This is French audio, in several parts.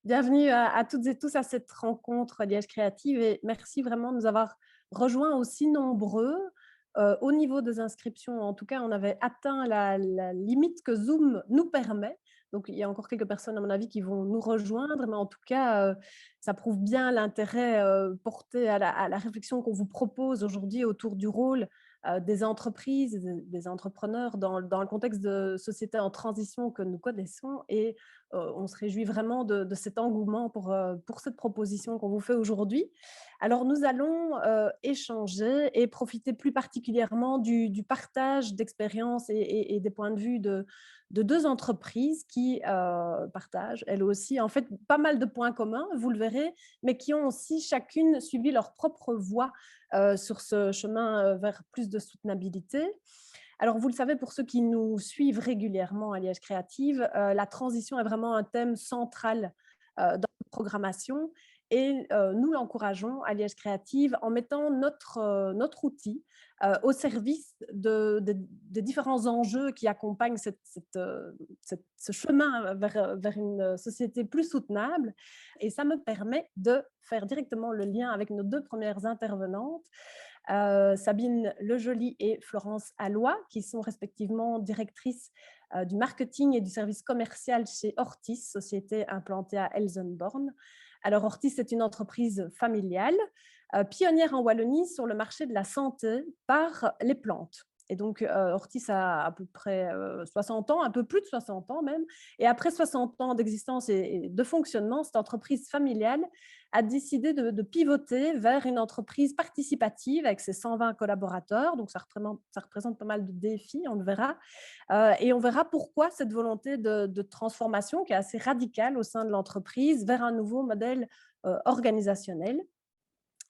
Bienvenue à toutes et tous à cette rencontre Liège Créative et merci vraiment de nous avoir rejoints aussi nombreux. Au niveau des inscriptions, en tout cas, on avait atteint la limite que Zoom nous permet. Donc, il y a encore quelques personnes, à mon avis, qui vont nous rejoindre, mais en tout cas, ça prouve bien l'intérêt porté à la réflexion qu'on vous propose aujourd'hui autour du rôle des entreprises, des entrepreneurs dans le contexte de société en transition que nous connaissons. Et on se réjouit vraiment de cet engouement pour cette proposition qu'on vous fait aujourd'hui. Alors, nous allons échanger et profiter plus particulièrement du partage d'expériences et des points de vue de deux entreprises qui partagent, elles aussi, en fait, pas mal de points communs, vous le verrez, mais qui ont aussi chacune suivi leur propre voie sur ce chemin vers plus de soutenabilité. Alors, vous le savez, pour ceux qui nous suivent régulièrement à Liège Créative, la transition est vraiment un thème central dans notre programmation et nous l'encourageons à Liège Créative en mettant notre outil au service des différents enjeux qui accompagnent ce chemin vers une société plus soutenable. Et ça me permet de faire directement le lien avec nos deux premières intervenantes. Sabine Lejoly et Florence Alloy, qui sont respectivement directrices du marketing et du service commercial chez Ortis, société implantée à Elsenborn. Alors Ortis est une entreprise familiale, pionnière en Wallonie sur le marché de la santé par les plantes. Et donc, Ortis a à peu près 60 ans, un peu plus de 60 ans même. Et après 60 ans d'existence et de fonctionnement, cette entreprise familiale a décidé de pivoter vers une entreprise participative avec ses 120 collaborateurs. Donc, ça représente pas mal de défis, on le verra. Et on verra pourquoi cette volonté de transformation qui est assez radicale au sein de l'entreprise vers un nouveau modèle organisationnel.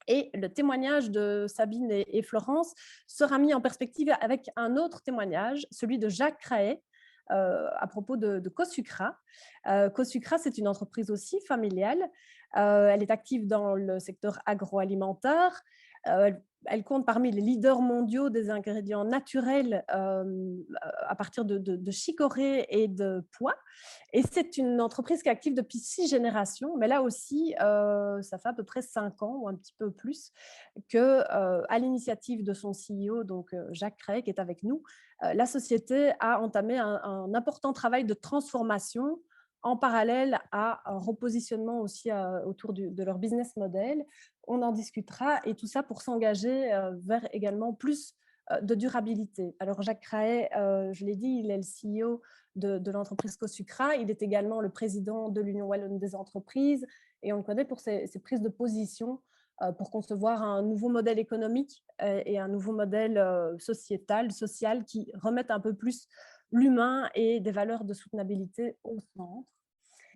Et le témoignage de Sabine et Florence sera mis en perspective avec un autre témoignage, celui de Jacques Craet, à propos de Cosucra. Cosucra, c'est une entreprise aussi familiale. Elle est active dans le secteur agroalimentaire. Elle compte parmi les leaders mondiaux des ingrédients naturels à partir de chicorée et de pois. Et c'est une entreprise qui est active depuis 6 générations, mais là aussi, ça fait à peu près 5 ans ou un petit peu plus que, à l'initiative de son CEO, donc Jacques Cray, qui est avec nous, la société a entamé un important travail de transformation en parallèle à un repositionnement aussi autour de leur business model. On en discutera et tout ça pour s'engager vers également plus de durabilité. Alors Jacques Craet, je l'ai dit, il est le CEO de l'entreprise Cosucra. Il est également le président de l'Union wallonne des entreprises et on le connaît pour ses prises de position pour concevoir un nouveau modèle économique et un nouveau modèle sociétal, social qui remette un peu plus l'humain et des valeurs de soutenabilité au centre.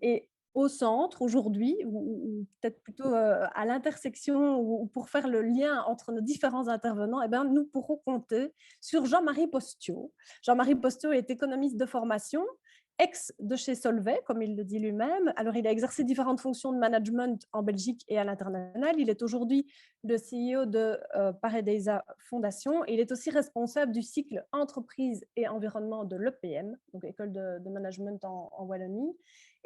Et au centre, aujourd'hui, ou peut-être plutôt à l'intersection, ou pour faire le lien entre nos différents intervenants, eh bien, nous pourrons compter sur Jean-Marie Postio. Jean-Marie Postio est économiste de formation, ex de chez Solvay, comme il le dit lui-même. Alors, il a exercé différentes fonctions de management en Belgique et à l'international. Il est aujourd'hui le CEO de Paradisa Fondation. Il est aussi responsable du cycle entreprise et environnement de l'EPM, donc école de management en Wallonie.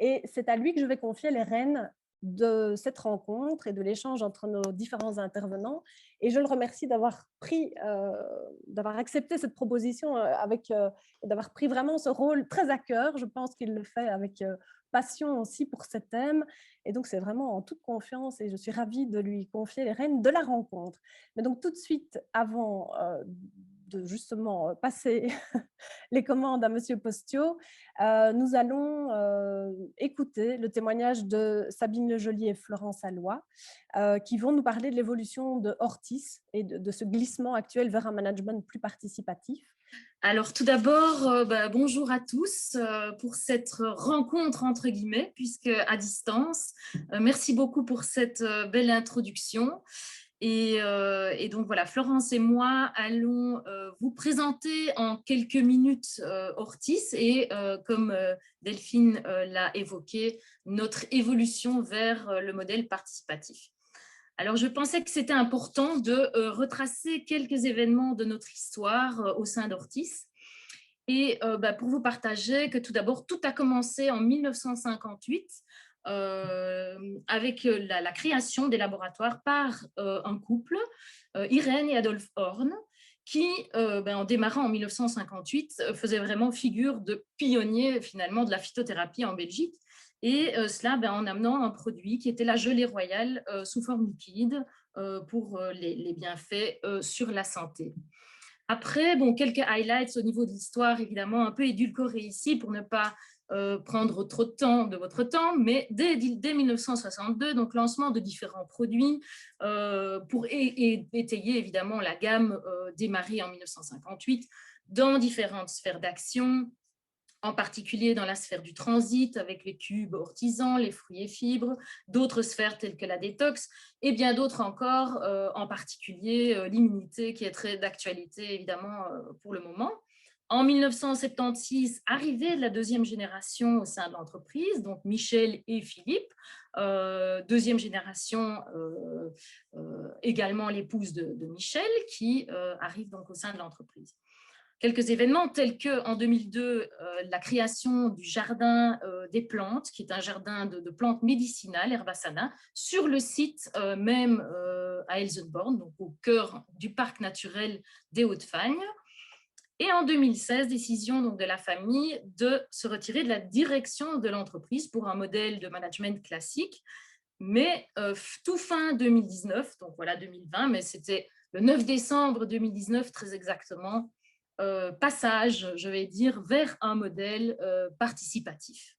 Et c'est à lui que je vais confier les rênes de cette rencontre et de l'échange entre nos différents intervenants. Et je le remercie d'avoir accepté cette proposition et d'avoir pris vraiment ce rôle très à cœur. Je pense qu'il le fait avec passion aussi pour ce thème. Et donc, c'est vraiment en toute confiance et je suis ravie de lui confier les rênes de la rencontre. Mais donc, tout de suite, avant de justement passer les commandes à Monsieur Postio, nous allons écouter le témoignage de Sabine Lejoly et Florence Alloy, qui vont nous parler de l'évolution de Ortis et de ce glissement actuel vers un management plus participatif. Alors tout d'abord, bonjour à tous pour cette rencontre entre guillemets, puisque à distance. Merci beaucoup pour cette belle introduction. Et donc voilà, Florence et moi allons vous présenter en quelques minutes Ortis et comme Delphine l'a évoqué, notre évolution vers le modèle participatif. Alors, je pensais que c'était important de retracer quelques événements de notre histoire au sein d'Ortis. Et pour vous partager que tout d'abord, tout a commencé en 1958 avec la création des laboratoires par un couple, Irène et Adolphe Horn, qui, en démarrant en 1958, faisait vraiment figure de pionnier finalement de la phytothérapie en Belgique. Et cela en amenant un produit qui était la gelée royale sous forme liquide pour les bienfaits sur la santé. Après, quelques highlights au niveau de l'histoire, évidemment, un peu édulcorés ici pour ne pas prendre trop de temps de votre temps, mais dès 1962, donc lancement de différents produits pour étayer évidemment la gamme démarrée en 1958 dans différentes sphères d'action, en particulier dans la sphère du transit avec les cubes ortisans, les fruits et fibres, d'autres sphères telles que la détox et bien d'autres encore, en particulier l'immunité qui est très d'actualité évidemment pour le moment. En 1976, arrivée de la deuxième génération au sein de l'entreprise, donc Michel et Philippe, deuxième génération également l'épouse de Michel qui arrive donc au sein de l'entreprise. Quelques événements tels qu'en 2002, la création du jardin des plantes, qui est un jardin de plantes médicinales, Herbasana, sur le site même à Elsenborn, donc au cœur du parc naturel des Hauts-de-Fagne. Et en 2016, décision donc, de la famille de se retirer de la direction de l'entreprise pour un modèle de management classique. Mais tout fin 2019, donc voilà 2020, mais c'était le 9 décembre 2019 très exactement, passage, je vais dire, vers un modèle participatif.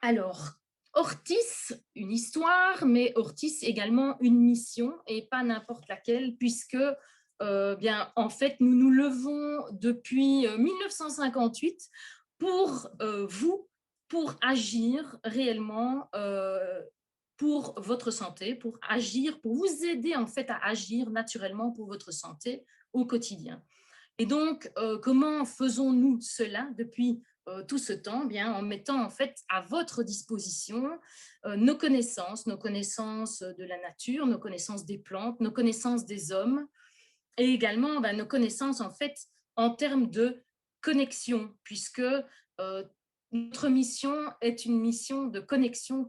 Alors, Hortis, une histoire, mais Hortis également une mission, et pas n'importe laquelle, puisque en fait, nous nous levons depuis 1958 pour vous, pour agir réellement pour votre santé, pour agir, pour vous aider en fait à agir naturellement pour votre santé au quotidien. Et donc, comment faisons-nous cela depuis tout ce temps? Bien, en mettant en fait à votre disposition nos connaissances de la nature, nos connaissances des plantes, nos connaissances des hommes, et également nos connaissances en fait en termes de connexion, puisque notre mission est une mission de connexion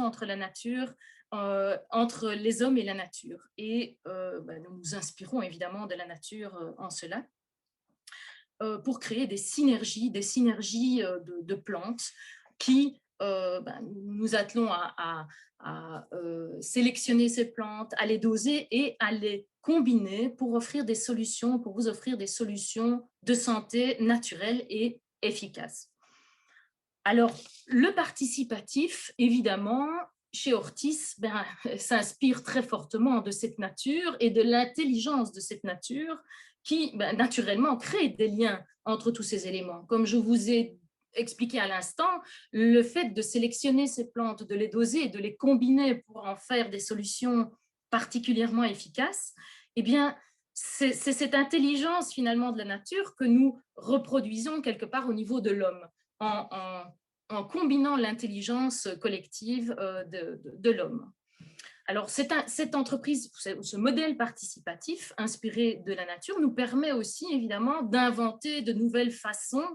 entre la nature, entre les hommes et la nature. Et nous nous inspirons évidemment de la nature en cela pour créer des synergies de plantes qui nous attelons à sélectionner ces plantes, à les doser et à les combiner pour offrir des solutions, pour vous offrir des solutions de santé naturelles et efficaces. Alors, le participatif, évidemment, chez Hortis, s'inspire très fortement de cette nature et de l'intelligence de cette nature qui, naturellement, crée des liens entre tous ces éléments. Comme je vous ai expliqué à l'instant, le fait de sélectionner ces plantes, de les doser et de les combiner pour en faire des solutions particulièrement efficaces, eh bien, c'est cette intelligence finalement de la nature que nous reproduisons quelque part au niveau de l'homme en combinant l'intelligence collective de l'homme. Alors, cette entreprise, ce modèle participatif inspiré de la nature nous permet aussi évidemment d'inventer de nouvelles façons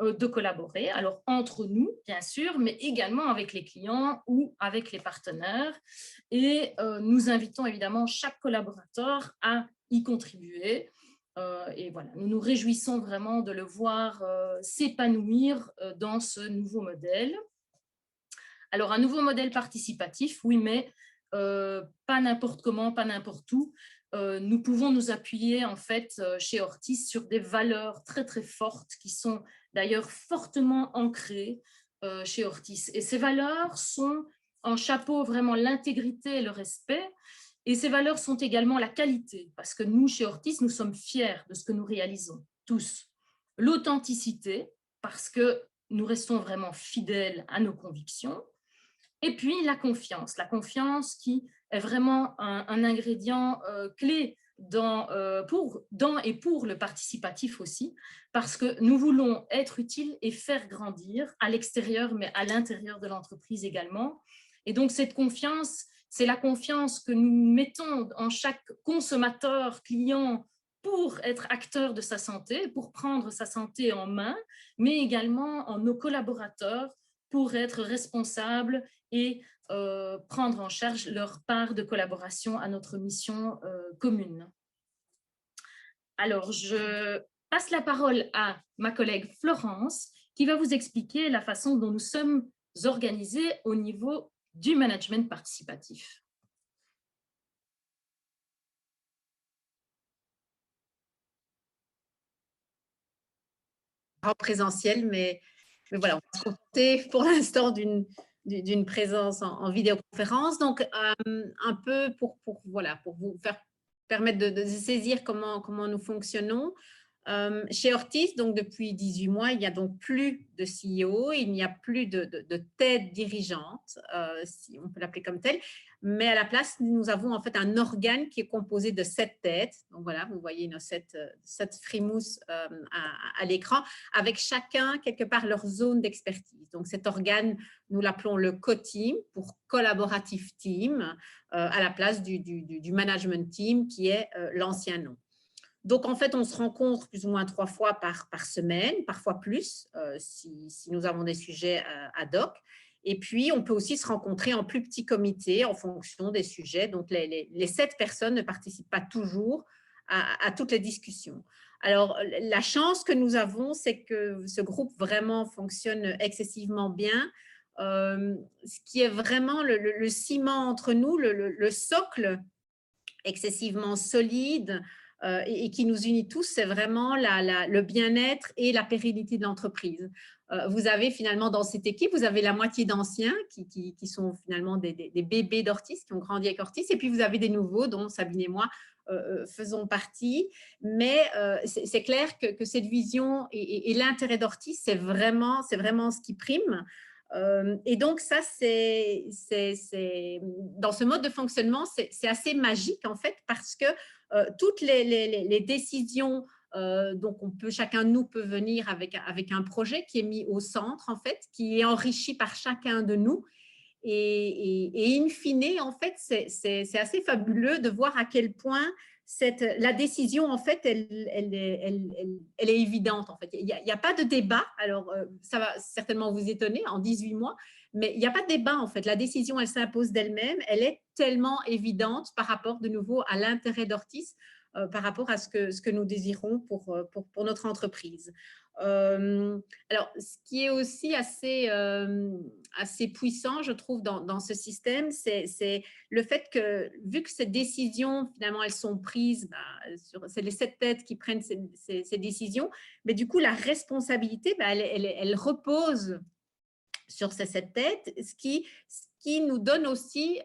de collaborer, alors entre nous, bien sûr, mais également avec les clients ou avec les partenaires. Et nous invitons évidemment chaque collaborateur à y contribuer. Et voilà, nous nous réjouissons vraiment de le voir s'épanouir dans ce nouveau modèle. Alors, un nouveau modèle participatif, oui, mais pas n'importe comment, pas n'importe où. Nous pouvons nous appuyer en fait chez Hortis sur des valeurs très très fortes qui sont d'ailleurs fortement ancrées chez Hortis. Et ces valeurs sont en chapeau vraiment l'intégrité et le respect. Et ces valeurs sont également la qualité, parce que nous, chez Hortis, nous sommes fiers de ce que nous réalisons, tous. L'authenticité, parce que nous restons vraiment fidèles à nos convictions. Et puis la confiance qui est vraiment un ingrédient clé dans et pour le participatif aussi, parce que nous voulons être utiles et faire grandir à l'extérieur, mais à l'intérieur de l'entreprise également. Et donc cette confiance, c'est la confiance que nous mettons en chaque consommateur, client, pour être acteur de sa santé, pour prendre sa santé en main, mais également en nos collaborateurs, pour être responsables et prendre en charge leur part de collaboration à notre mission commune. Alors, je passe la parole à ma collègue Florence, qui va vous expliquer la façon dont nous sommes organisés au niveau du management participatif. En présentiel, mais voilà, on va se contenter pour l'instant d'une présence en vidéoconférence. Donc, un peu voilà, pour vous permettre de saisir comment nous fonctionnons. Chez Ortis, donc depuis 18 mois, il n'y a donc plus de CEO, il n'y a plus de tête dirigeante, si on peut l'appeler comme telle, mais à la place, nous avons en fait un organe qui est composé de 7 têtes. Donc voilà, vous voyez nos 7 frimouses à l'écran, avec chacun quelque part leur zone d'expertise. Donc cet organe, nous l'appelons le co-team pour collaborative team, à la place du management team qui est l'ancien nom. Donc, en fait, on se rencontre plus ou moins 3 fois par semaine, parfois plus, si nous avons des sujets ad hoc. Et puis, on peut aussi se rencontrer en plus petits comités en fonction des sujets. Donc, les 7 personnes ne participent pas toujours à toutes les discussions. Alors, la chance que nous avons, c'est que ce groupe vraiment fonctionne excessivement bien. Ce qui est vraiment le ciment entre nous, le socle excessivement solide, et qui nous unit tous, c'est vraiment le bien-être et la pérennité de l'entreprise. Vous avez finalement dans cette équipe, vous avez la moitié d'anciens qui sont finalement des bébés d'Ortis, qui ont grandi avec Ortis, et puis vous avez des nouveaux dont Sabine et moi faisons partie. Mais c'est clair que cette vision et l'intérêt d'Ortis, c'est vraiment ce qui prime. Et donc ça, dans ce mode de fonctionnement, c'est assez magique en fait, parce que toutes les décisions, donc chacun de nous peut venir avec un projet qui est mis au centre en fait, qui est enrichi par chacun de nous. Et in fine, en fait, c'est assez fabuleux de voir à quel point la décision, en fait, elle est évidente. En fait. Il n'y a pas de débat. Alors, ça va certainement vous étonner en 18 mois, mais il n'y a pas de débat, en fait. La décision, elle s'impose d'elle-même. Elle est tellement évidente par rapport, de nouveau, à l'intérêt d'Ortis, par rapport à ce que nous désirons pour notre entreprise. Alors, ce qui est aussi assez puissant, je trouve, dans ce système, c'est le fait que, vu que ces décisions, finalement, elles sont prises, c'est les 7 têtes qui prennent ces décisions, mais du coup, la responsabilité, elle repose sur ces 7 têtes, ce qui nous donne aussi,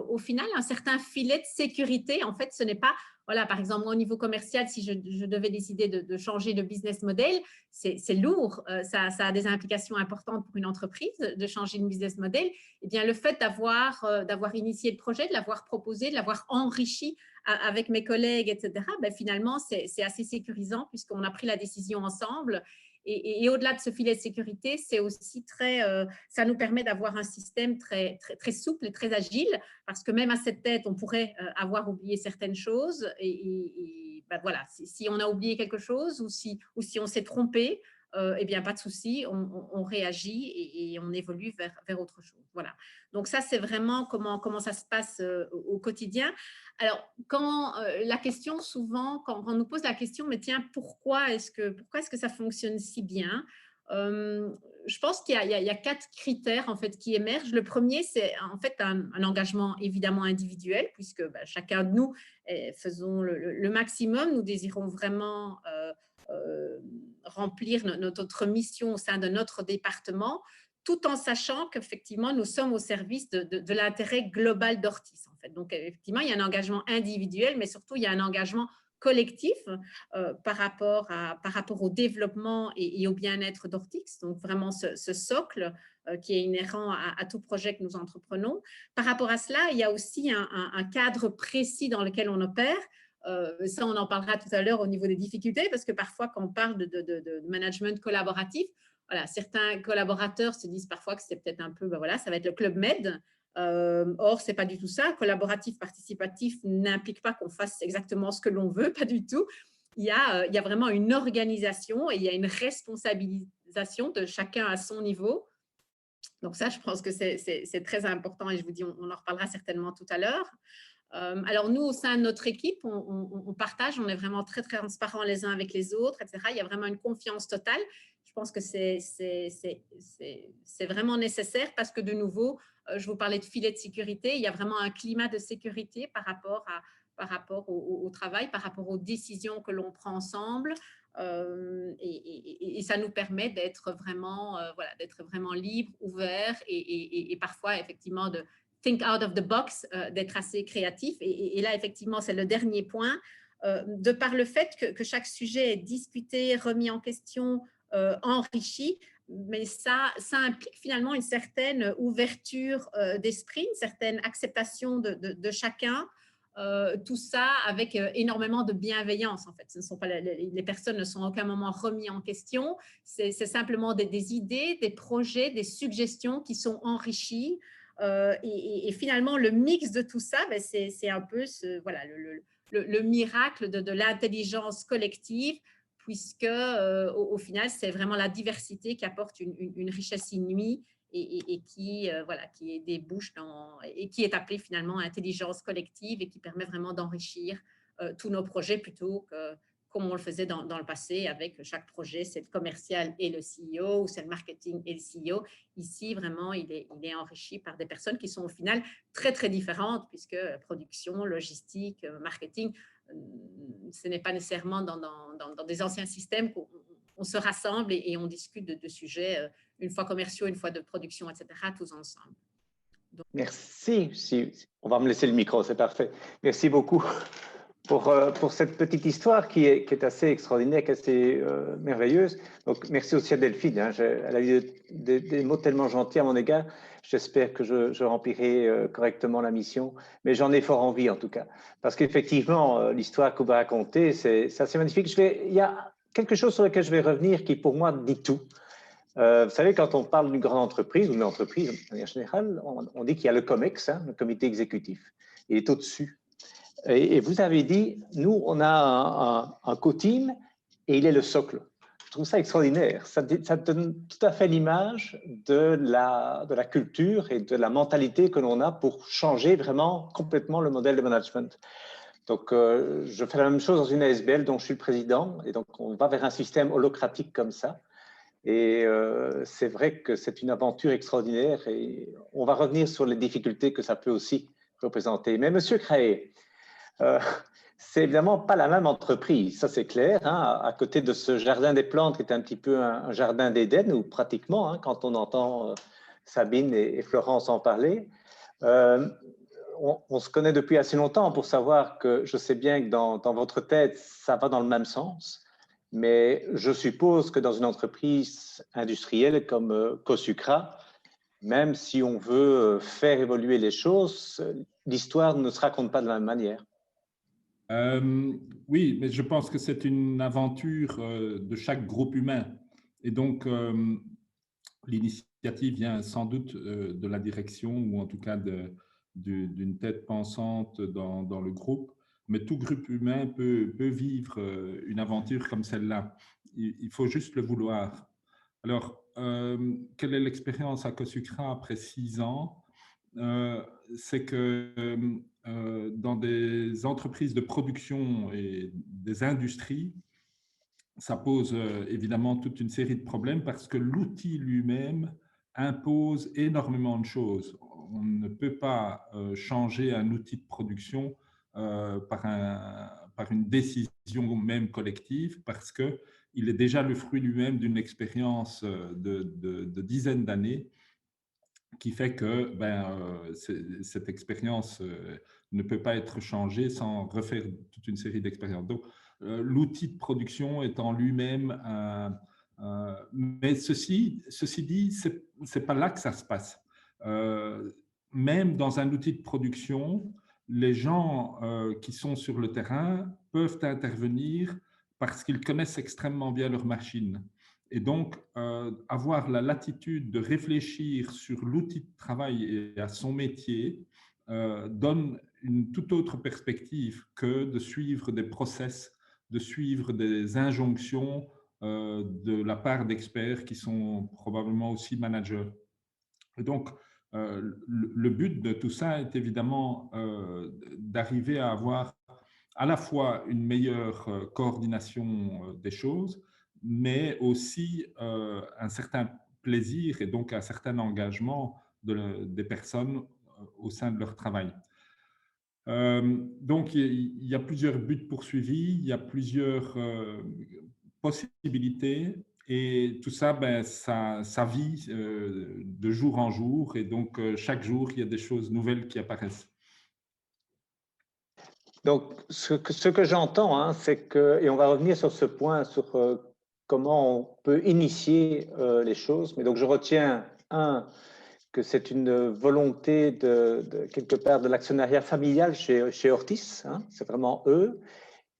au final, un certain filet de sécurité. En fait, ce n'est pas… Voilà, par exemple, au niveau commercial, si je devais décider de changer de business model, c'est lourd, ça a des implications importantes pour une entreprise de changer de business model. Eh bien, le fait d'avoir initié le projet, de l'avoir proposé, de l'avoir enrichi avec mes collègues, etc., finalement, c'est assez sécurisant puisqu'on a pris la décision ensemble. Et au-delà de ce filet de sécurité, c'est aussi ça nous permet d'avoir un système très, très, très souple et très agile, parce que même à cette tête, on pourrait avoir oublié certaines choses. Et voilà, si on a oublié quelque chose ou si on s'est trompé, eh bien, pas de souci, on réagit et on évolue vers autre chose. Voilà. Donc ça, c'est vraiment comment ça se passe au quotidien. Alors, la question, souvent, quand on nous pose la question, mais tiens, pourquoi est-ce que ça fonctionne si bien? Je pense qu'il y a 4 critères en fait qui émergent. Le premier, c'est en fait un engagement évidemment individuel, puisque chacun de nous faisons le maximum. Nous désirons vraiment remplir notre mission au sein de notre département, tout en sachant qu'effectivement, nous sommes au service de l'intérêt global d'Ortis. En fait. Donc, effectivement, il y a un engagement individuel, mais surtout, il y a un engagement collectif par rapport au développement et au bien-être d'Ortis. Donc, vraiment, ce socle qui est inhérent à tout projet que nous entreprenons. Par rapport à cela, il y a aussi un cadre précis dans lequel on opère. Ça, on en parlera tout à l'heure au niveau des difficultés, parce que parfois, quand on parle de management collaboratif, voilà, certains collaborateurs se disent parfois que c'est peut-être un peu, voilà, ça va être le Club Med. Or, ce n'est pas du tout ça. Collaboratif, participatif n'implique pas qu'on fasse exactement ce que l'on veut, pas du tout. Il y a vraiment une organisation et il y a une responsabilisation de chacun à son niveau. Donc ça, je pense que c'est très important et je vous dis, on en reparlera certainement tout à l'heure. Alors nous, au sein de notre équipe, on partage, on est vraiment très, très transparents les uns avec les autres, etc. Il y a vraiment une confiance totale. Je pense que c'est vraiment nécessaire parce que de nouveau, je vous parlais de filet de sécurité, il y a vraiment un climat de sécurité par rapport au travail, par rapport aux décisions que l'on prend ensemble. Et ça nous permet d'être vraiment, voilà, d'être vraiment libre, ouvert et parfois effectivement de think out of the box, d'être assez créatif. Et là, effectivement, c'est le dernier point. De par le fait que chaque sujet est discuté, remis en question, enrichi, mais ça implique finalement une certaine ouverture d'esprit, une certaine acceptation de chacun. Tout ça avec énormément de bienveillance en fait. Ce ne sont pas les personnes ne sont à aucun moment remis en question. C'est simplement des idées, des projets, des suggestions qui sont enrichies. Et finalement, le mix de tout ça, ben, c'est un peu voilà, le miracle de l'intelligence collective, puisque au final, c'est vraiment la diversité qui apporte une richesse inouïe et qui, voilà, qui débouche et qui est appelée finalement intelligence collective et qui permet vraiment d'enrichir tous nos projets plutôt que comme on le faisait dans le passé avec chaque projet, c'est le commercial et le CEO ou c'est le marketing et le CEO. Ici, vraiment, il est enrichi par des personnes qui sont au final très, très différentes puisque production, logistique, marketing, ce n'est pas nécessairement dans des anciens systèmes qu'on se rassemble et on discute de sujets une fois commerciaux, une fois de production, etc., tous ensemble. Donc... Merci. On va me laisser le micro, c'est parfait. Merci beaucoup pour cette petite histoire qui est assez extraordinaire, qui est assez merveilleuse. Donc, merci aussi à Delphine. Hein. Elle a eu des mots tellement gentils à mon égard. J'espère que je remplirai correctement la mission. Mais j'en ai fort envie, en tout cas. Parce qu'effectivement, l'histoire que vous racontez, c'est assez magnifique. Il y a quelque chose sur lequel je vais revenir qui, pour moi, dit tout. Vous savez, quand on parle d'une grande entreprise ou d'une entreprise de manière générale, on dit qu'il y a le COMEX, hein, le comité exécutif. Il est au-dessus. Et vous avez dit, nous, on a un co-team et il est le socle. Je trouve ça extraordinaire. Ça donne tout à fait l'image de la culture et de la mentalité que l'on a pour changer vraiment complètement le modèle de management. Donc, je fais la même chose dans une ASBL dont je suis le président. Et donc, on va vers un système holocratique comme ça. Et c'est vrai que c'est une aventure extraordinaire et on va revenir sur les difficultés que ça peut aussi représenter. Mais Monsieur Craé, c'est évidemment pas la même entreprise, ça c'est clair, hein, à côté de ce jardin des plantes qui est un petit peu un jardin d'Éden, ou pratiquement, hein, quand on entend Sabine et Florence en parler. On se connaît depuis assez longtemps pour savoir que je sais bien que dans votre tête, ça va dans le même sens. Mais je suppose que dans une entreprise industrielle comme Cosucra, même si on veut faire évoluer les choses, l'histoire ne se raconte pas de la même manière. Oui, mais je pense que c'est une aventure de chaque groupe humain. Et donc, l'initiative vient sans doute de la direction ou en tout cas d'une tête pensante dans le groupe. Mais tout groupe humain peut vivre une aventure comme celle-là. Il faut juste le vouloir. Alors, quelle est l'expérience à Cosucra après 6 ans? C'est que dans des entreprises de production et des industries, ça pose évidemment toute une série de problèmes parce que l'outil lui-même impose énormément de choses. On ne peut pas changer un outil de production par une décision même collective parce qu'il est déjà le fruit lui-même d'une expérience de dizaines d'années qui fait que cette expérience ne peut pas être changée sans refaire toute une série d'expériences. Donc, l'outil de production est en lui-même mais ceci dit, c'est pas là que ça se passe. Même dans un outil de production, les gens qui sont sur le terrain peuvent intervenir parce qu'ils connaissent extrêmement bien leur machine. Et donc, avoir la latitude de réfléchir sur l'outil de travail et à son métier donne une toute autre perspective que de suivre des process, de suivre des injonctions de la part d'experts qui sont probablement aussi managers. Et donc, le but de tout ça est évidemment d'arriver à avoir à la fois une meilleure coordination des choses, mais aussi un certain plaisir et donc un certain engagement des personnes au sein de leur travail. Donc, il y a plusieurs buts poursuivis, il y a plusieurs possibilités et tout ça, ben, ça vit de jour en jour et donc chaque jour, il y a des choses nouvelles qui apparaissent. Donc, ce que j'entends, hein, c'est que, et on va revenir sur ce point, sur comment on peut initier les choses, mais donc je retiens, que c'est une volonté de quelque part de l'actionnariat familial chez Ortis, hein, c'est vraiment eux,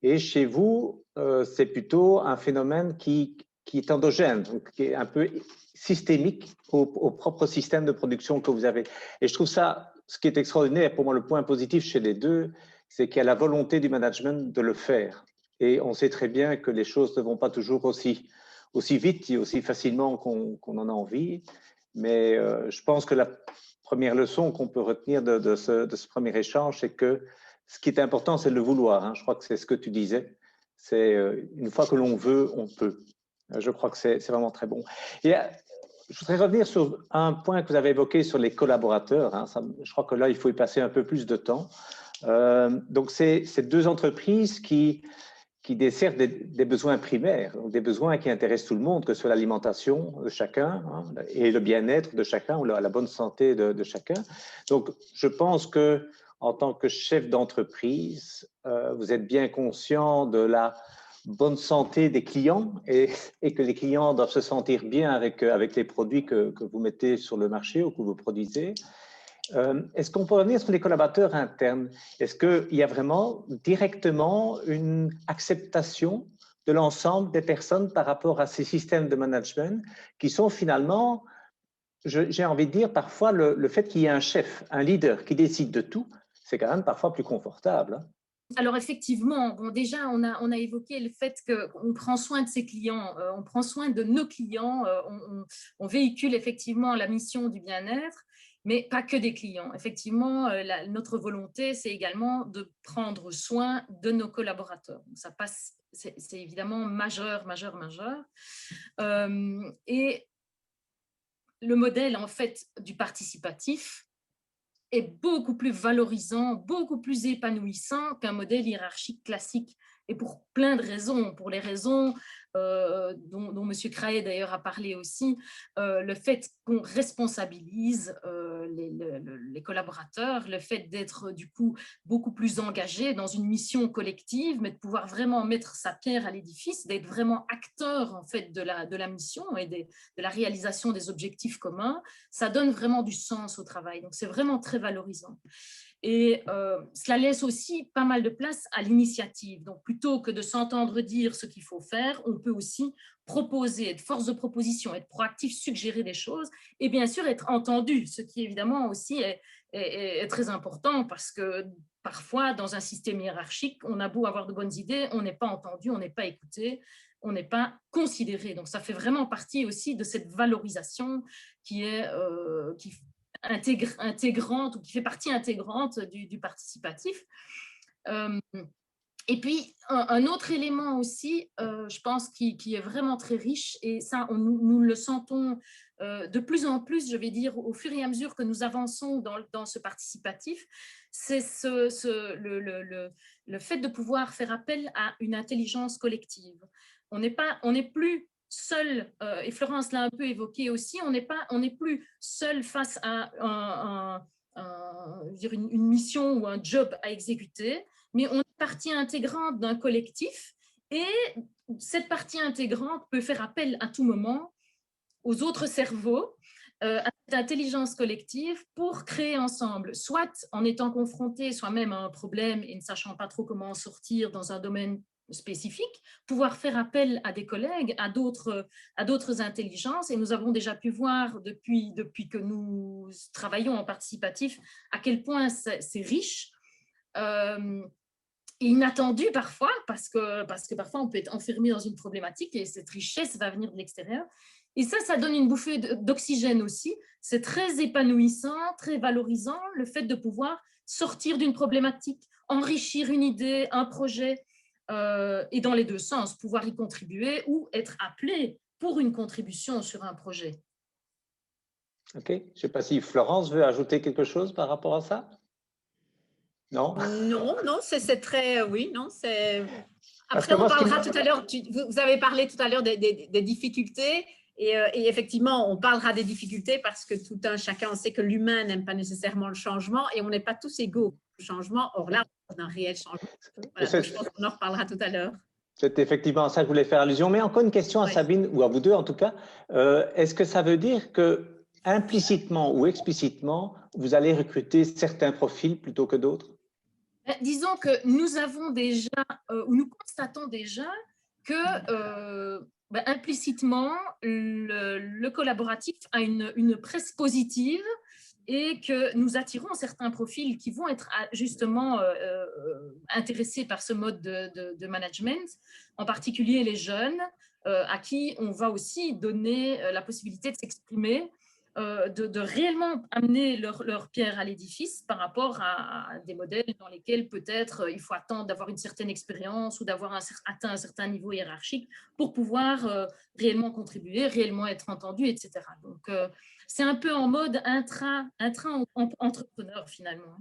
et chez vous, c'est plutôt un phénomène qui est endogène, donc qui est un peu systémique au propre système de production que vous avez. Et je trouve ça, ce qui est extraordinaire, pour moi le point positif chez les deux, c'est qu'il y a la volonté du management de le faire. Et on sait très bien que les choses ne vont pas toujours aussi vite et aussi facilement qu'on en a envie. Mais je pense que la première leçon qu'on peut retenir de ce premier échange, c'est que ce qui est important, c'est de le vouloir. Hein. Je crois que c'est ce que tu disais. C'est une fois que l'on veut, on peut. Je crois que c'est vraiment très bon. Et je voudrais revenir sur un point que vous avez évoqué sur les collaborateurs. Hein. Je crois que là, il faut y passer un peu plus de temps. Donc, c'est deux entreprises qui desservent des besoins primaires, donc des besoins qui intéressent tout le monde, que ce soit l'alimentation de chacun, hein, et le bien-être de chacun, ou la bonne santé de chacun. Donc, je pense que en tant que chef d'entreprise, vous êtes bien conscient de la bonne santé des clients et que les clients doivent se sentir bien avec les produits que vous mettez sur le marché ou que vous produisez. Est-ce qu'on peut revenir sur les collaborateurs internes? Est-ce qu'il y a vraiment directement une acceptation de l'ensemble des personnes par rapport à ces systèmes de management qui sont finalement, j'ai envie de dire, parfois le fait qu'il y ait un chef, un leader qui décide de tout, c'est quand même parfois plus confortable. Hein? Alors effectivement, bon, déjà, on a évoqué le fait qu'on prend soin de ses clients, on prend soin de nos clients, on véhicule effectivement la mission du bien-être, mais pas que des clients. Effectivement, notre volonté, c'est également de prendre soin de nos collaborateurs. Donc, ça passe, c'est évidemment majeur. Et le modèle, en fait, du participatif est beaucoup plus valorisant, beaucoup plus épanouissant qu'un modèle hiérarchique classique. Et pour plein de raisons, pour les raisons dont M. Craé d'ailleurs a parlé aussi, le fait qu'on responsabilise les collaborateurs, le fait d'être du coup beaucoup plus engagé dans une mission collective, mais de pouvoir vraiment mettre sa pierre à l'édifice, d'être vraiment acteur en fait de la mission et de la réalisation des objectifs communs, ça donne vraiment du sens au travail. Donc c'est vraiment très valorisant. Et cela laisse aussi pas mal de place à l'initiative. Donc, plutôt que de s'entendre dire ce qu'il faut faire, on peut aussi proposer, être force de proposition, être proactif, suggérer des choses et bien sûr être entendu, ce qui évidemment aussi est très important parce que parfois, dans un système hiérarchique, on a beau avoir de bonnes idées, on n'est pas entendu, on n'est pas écouté, on n'est pas considéré. Donc, ça fait vraiment partie aussi de cette valorisation qui intégrante ou qui fait partie intégrante du participatif. Et puis, un autre élément aussi, je pense, qui est vraiment très riche, et ça, nous le sentons de plus en plus, je vais dire, au fur et à mesure que nous avançons dans ce participatif, c'est le fait de pouvoir faire appel à une intelligence collective. On n'est plus seul, et Florence l'a un peu évoqué aussi, on n'est plus seul face à une mission ou un job à exécuter, mais on est partie intégrante d'un collectif et cette partie intégrante peut faire appel à tout moment aux autres cerveaux, à cette intelligence collective pour créer ensemble, soit en étant confronté soi-même à un problème et ne sachant pas trop comment en sortir dans un domaine spécifique, pouvoir faire appel à des collègues, à d'autres intelligences. Et nous avons déjà pu voir depuis que nous travaillons en participatif à quel point c'est riche et inattendu parfois, parce que parfois on peut être enfermé dans une problématique et cette richesse va venir de l'extérieur. Et ça donne une bouffée d'oxygène aussi. c'est très épanouissant, très valorisant, le fait de pouvoir sortir d'une problématique, enrichir une idée, un projet, et dans les deux sens, pouvoir y contribuer ou être appelé pour une contribution sur un projet. OK. Je ne sais pas si Florence veut ajouter quelque chose par rapport à ça. Non? Non, c'est très… Oui, non, c'est… Parce Après, que on moi, ce qui parlera me- tout à l'heure, vous avez parlé tout à l'heure des difficultés, et effectivement, on parlera des difficultés parce que tout un chacun, on sait que l'humain n'aime pas nécessairement le changement et on n'est pas tous égaux au changement. Or là, on a un réel changement. Voilà, donc je pense qu'on en reparlera tout à l'heure. C'est effectivement à ça que je voulais faire allusion. Mais encore une question à Oui. Sabine, ou à vous deux en tout cas. Est-ce que ça veut dire que implicitement ou explicitement, vous allez recruter certains profils plutôt que d'autres? Disons que nous avons déjà, ou nous constatons déjà que implicitement, le collaboratif a une presse positive et que nous attirons certains profils qui vont être justement intéressés par ce mode de management, en particulier les jeunes, à qui on va aussi donner la possibilité de s'exprimer, de réellement amener leur pierre à l'édifice par rapport à des modèles dans lesquels peut-être il faut attendre d'avoir une certaine expérience ou d'avoir atteint un certain niveau hiérarchique pour pouvoir réellement contribuer, réellement être entendu, etc. Donc, c'est un peu en mode intra-entrepreneur finalement.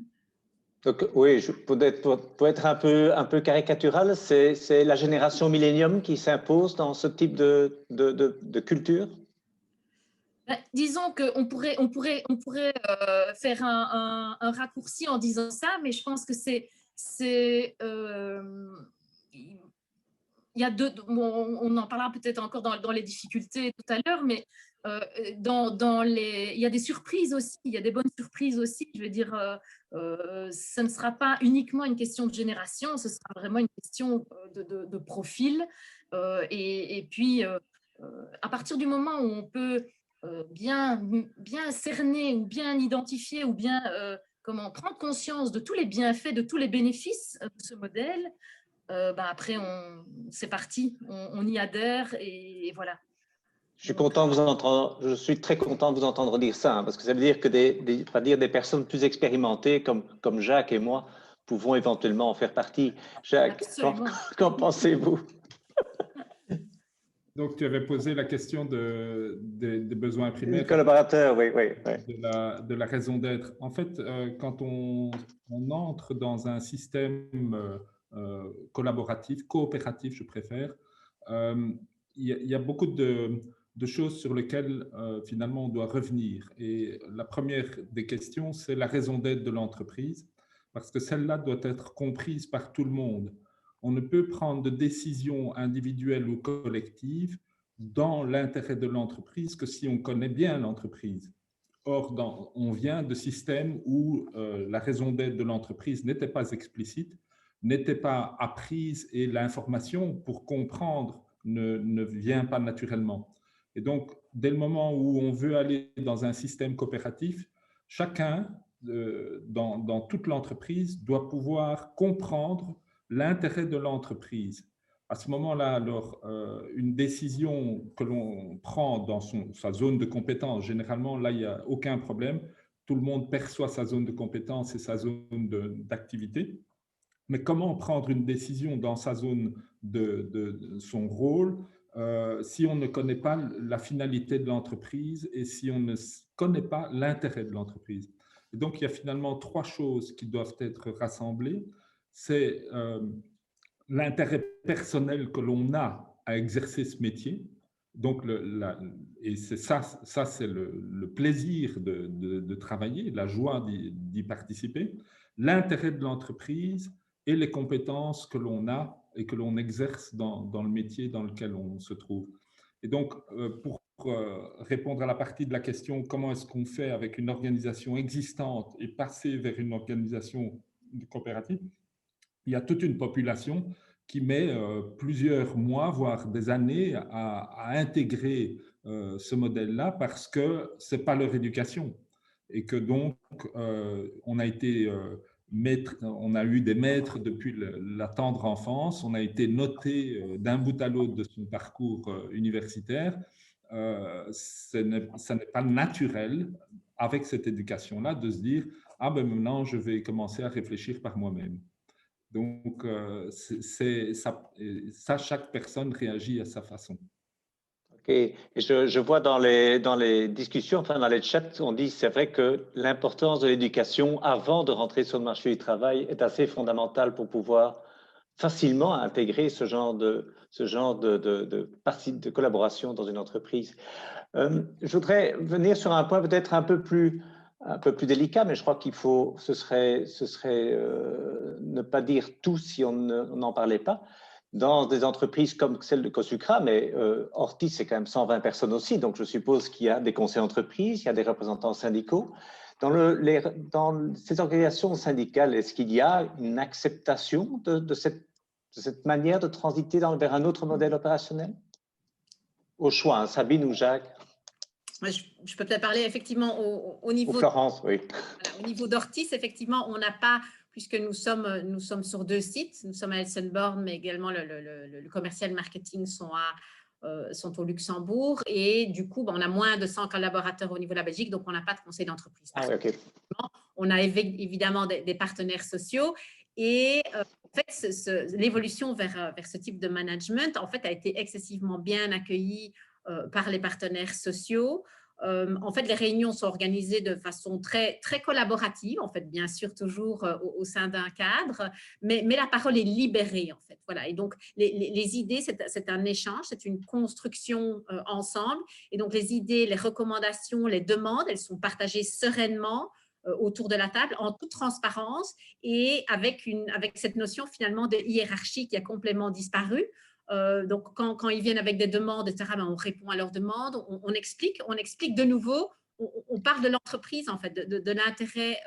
Donc, oui, pour être un peu caricatural, c'est la génération millénium qui s'impose dans ce type de culture? Disons qu'on pourrait faire un raccourci en disant ça, mais je pense que il y a on en parlera peut-être encore dans les difficultés tout à l'heure, mais il y a des surprises aussi, il y a des bonnes surprises aussi. Je veux dire, ce ne sera pas uniquement une question de génération, ce sera vraiment une question de profil. Et puis, à partir du moment où on peut bien cerner ou bien identifier ou bien prendre conscience de tous les bienfaits, de tous les bénéfices de ce modèle, après, c'est parti, on y adhère et voilà. Je suis très content de vous entendre dire ça, hein, parce que ça veut dire que des personnes plus expérimentées comme Jacques et moi pouvons éventuellement en faire partie. Jacques, qu'en pensez-vous? Donc, tu avais posé la question des besoins primaires. Les collaborateurs, oui. De la raison d'être. En fait, quand on entre dans un système collaboratif, coopératif, je préfère, il y a beaucoup de choses sur lesquelles finalement on doit revenir. Et la première des questions, c'est la raison d'être de l'entreprise, parce que celle-là doit être comprise par tout le monde. On ne peut prendre de décisions individuelles ou collectives dans l'intérêt de l'entreprise que si on connaît bien l'entreprise. Or, on vient de systèmes où la raison d'être de l'entreprise n'était pas explicite, n'était pas apprise et l'information pour comprendre ne vient pas naturellement. Et donc, dès le moment où on veut aller dans un système coopératif, chacun dans toute l'entreprise doit pouvoir comprendre l'intérêt de l'entreprise. À ce moment-là, alors, une décision que l'on prend dans sa zone de compétence, généralement, là, il n'y a aucun problème. Tout le monde perçoit sa zone de compétence et sa zone d'activité. Mais comment prendre une décision dans sa zone de son rôle si on ne connaît pas la finalité de l'entreprise et si on ne connaît pas l'intérêt de l'entreprise? Et donc, il y a finalement trois choses qui doivent être rassemblées. C'est l'intérêt personnel que l'on a à exercer ce métier. Donc, et c'est ça c'est le plaisir de travailler, la joie d'y participer, l'intérêt de l'entreprise et les compétences que l'on a et que l'on exerce dans le métier dans lequel on se trouve. Et donc, pour répondre à la partie de la question, comment est-ce qu'on fait avec une organisation existante et passer vers une organisation coopérative, il y a toute une population qui met plusieurs mois, voire des années à intégrer ce modèle-là parce que ce n'est pas leur éducation. Et que donc, on a eu des maîtres depuis la tendre enfance, on a été noté d'un bout à l'autre de son parcours universitaire. Ça n'est pas naturel avec cette éducation-là, de se dire « Ah ben maintenant, je vais commencer à réfléchir par moi-même ». Donc, ça, chaque personne réagit à sa façon. Ok. Et je vois dans les discussions, enfin dans les chats, on dit c'est vrai que l'importance de l'éducation avant de rentrer sur le marché du travail est assez fondamentale pour pouvoir facilement intégrer ce genre de collaboration dans une entreprise. Je voudrais venir sur un point peut-être un peu plus délicat, mais je crois ce serait ne pas dire tout si on n'en parlait pas. Dans des entreprises comme celle de Cosucra, mais Hortis, c'est quand même 120 personnes aussi, donc je suppose qu'il y a des conseils d'entreprise, il y a des représentants syndicaux. Dans ces organisations syndicales, est-ce qu'il y a une acceptation de cette manière de transiter vers un autre modèle opérationnel? Au choix, hein, Sabine ou Jacques? Je peux peut-être parler effectivement au niveau… Ou Florence, oui. Voilà, au niveau d'Hortis, effectivement, on n'a pas, puisque nous sommes sur 2 sites, nous sommes à Elsenborn, mais également le commercial marketing sont au Luxembourg. Et du coup, on a moins de 100 collaborateurs au niveau de la Belgique, donc on n'a pas de conseil d'entreprise. Ah, oui, ok. On a évidemment des partenaires sociaux. Et en fait, l'évolution vers ce type de management en fait, a été excessivement bien accueillie par les partenaires sociaux. En fait, les réunions sont organisées de façon très, très collaborative, en fait, bien sûr, toujours au sein d'un cadre, mais la parole est libérée, en fait. Voilà. Et donc, les idées, c'est un échange, c'est une construction ensemble. Et donc, les idées, les recommandations, les demandes, elles sont partagées sereinement autour de la table, en toute transparence et avec cette notion finalement de hiérarchie qui a complètement disparu. Donc, quand ils viennent avec des demandes, etc., on répond à leurs demandes, on explique de nouveau, on parle de l'entreprise, en fait, de l'intérêt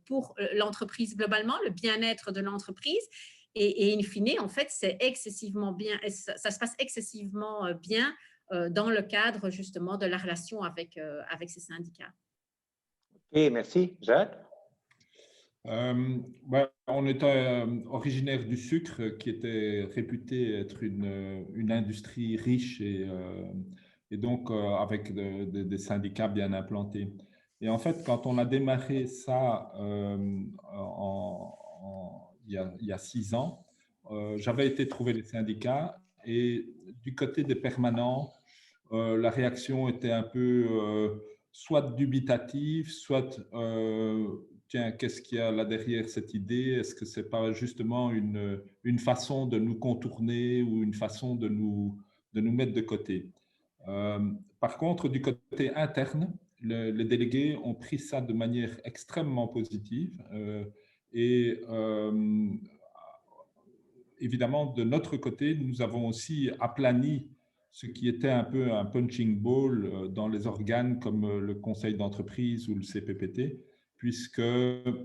pour l'entreprise globalement, le bien-être de l'entreprise. Et in fine, en fait, c'est excessivement bien, ça se passe excessivement bien dans le cadre justement de la relation avec ces syndicats. Ok, merci. Jacques? On était originaire du sucre, qui était réputé être une industrie riche et donc avec des syndicats bien implantés. Et en fait, quand on a démarré ça il y a 6 ans, j'avais été trouver les syndicats et du côté des permanents, la réaction était un peu soit dubitative, soit tiens, qu'est-ce qu'il y a là derrière cette idée? Est-ce que ce n'est pas justement une façon de nous contourner ou une façon de nous mettre de côté? Par contre, du côté interne, les délégués ont pris ça de manière extrêmement positive et évidemment, de notre côté, nous avons aussi aplani ce qui était un peu un punching ball dans les organes comme le conseil d'entreprise ou le CPPT, puisque ce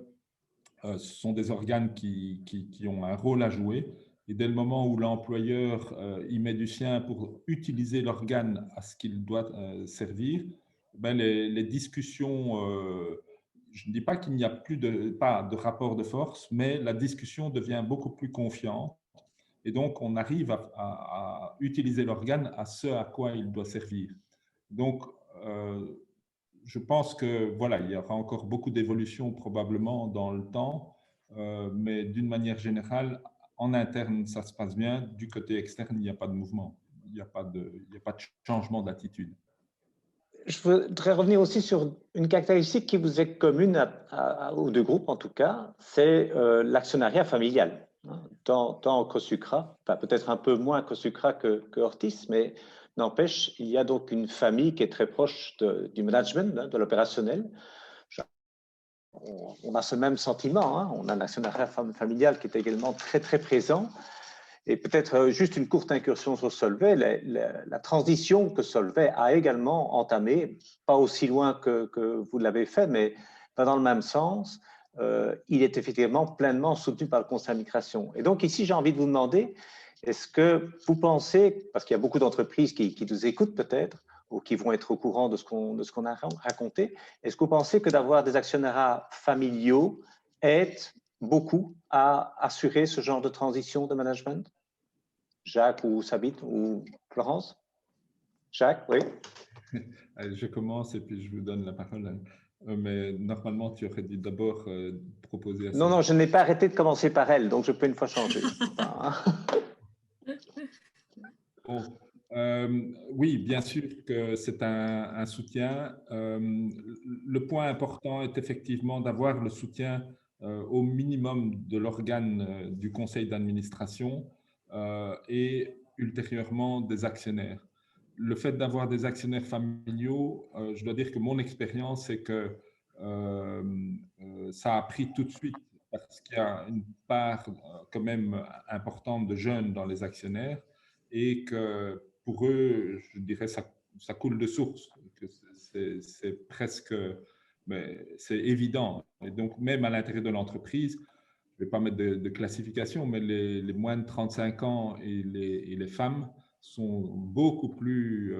sont des organes qui ont un rôle à jouer. Et dès le moment où l'employeur y met du sien pour utiliser l'organe à ce qu'il doit servir, ben les discussions, je ne dis pas qu'il n'y a pas de rapport de force, mais la discussion devient beaucoup plus confiante. Et donc, on arrive à utiliser l'organe à ce à quoi il doit servir. Donc, je pense que voilà, il y aura encore beaucoup d'évolutions probablement dans le temps, mais d'une manière générale, en interne, ça se passe bien. Du côté externe, il n'y a pas de mouvement, il n'y a pas de changement d'attitude. Je voudrais revenir aussi sur une caractéristique qui vous est commune aux 2 groupes, en tout cas, c'est l'actionnariat familial. Tant Cosucra, enfin peut-être un peu moins Cosucra que Hortis, mais n'empêche, il y a donc une famille qui est très proche du management, de l'opérationnel. On a ce même sentiment, hein, on a un actionnariat familial qui est également très très présent. Et peut-être juste une courte incursion sur Solvay, la transition que Solvay a également entamée, pas aussi loin que vous l'avez fait, mais pas dans le même sens, il est effectivement pleinement soutenu par le Conseil d'administration. Et donc ici, j'ai envie de vous demander, est-ce que vous pensez, parce qu'il y a beaucoup d'entreprises qui nous écoutent peut-être, ou qui vont être au courant de ce qu'on a raconté, est-ce que vous pensez que d'avoir des actionnariats familiaux aide beaucoup à assurer ce genre de transition de management? Jacques ou Sabine ou Florence? Jacques, oui. Je commence et puis je vous donne la parole. mais normalement, tu aurais dû d'abord proposer à Non, non, je n'ai pas arrêté de commencer par elle, donc je peux une fois changer. Bon, oui, bien sûr que c'est un soutien. Le point important est effectivement d'avoir le soutien au minimum de l'organe du conseil d'administration et ultérieurement des actionnaires. Le fait d'avoir des actionnaires familiaux, je dois dire que mon expérience, c'est que ça a pris tout de suite parce qu'il y a une part quand même importante de jeunes dans les actionnaires et que pour eux, je dirais, ça coule de source. C'est presque, mais c'est évident. Et donc, même à l'intérieur de l'entreprise, je ne vais pas mettre de classification, mais les moins de 35 ans et les femmes sont beaucoup plus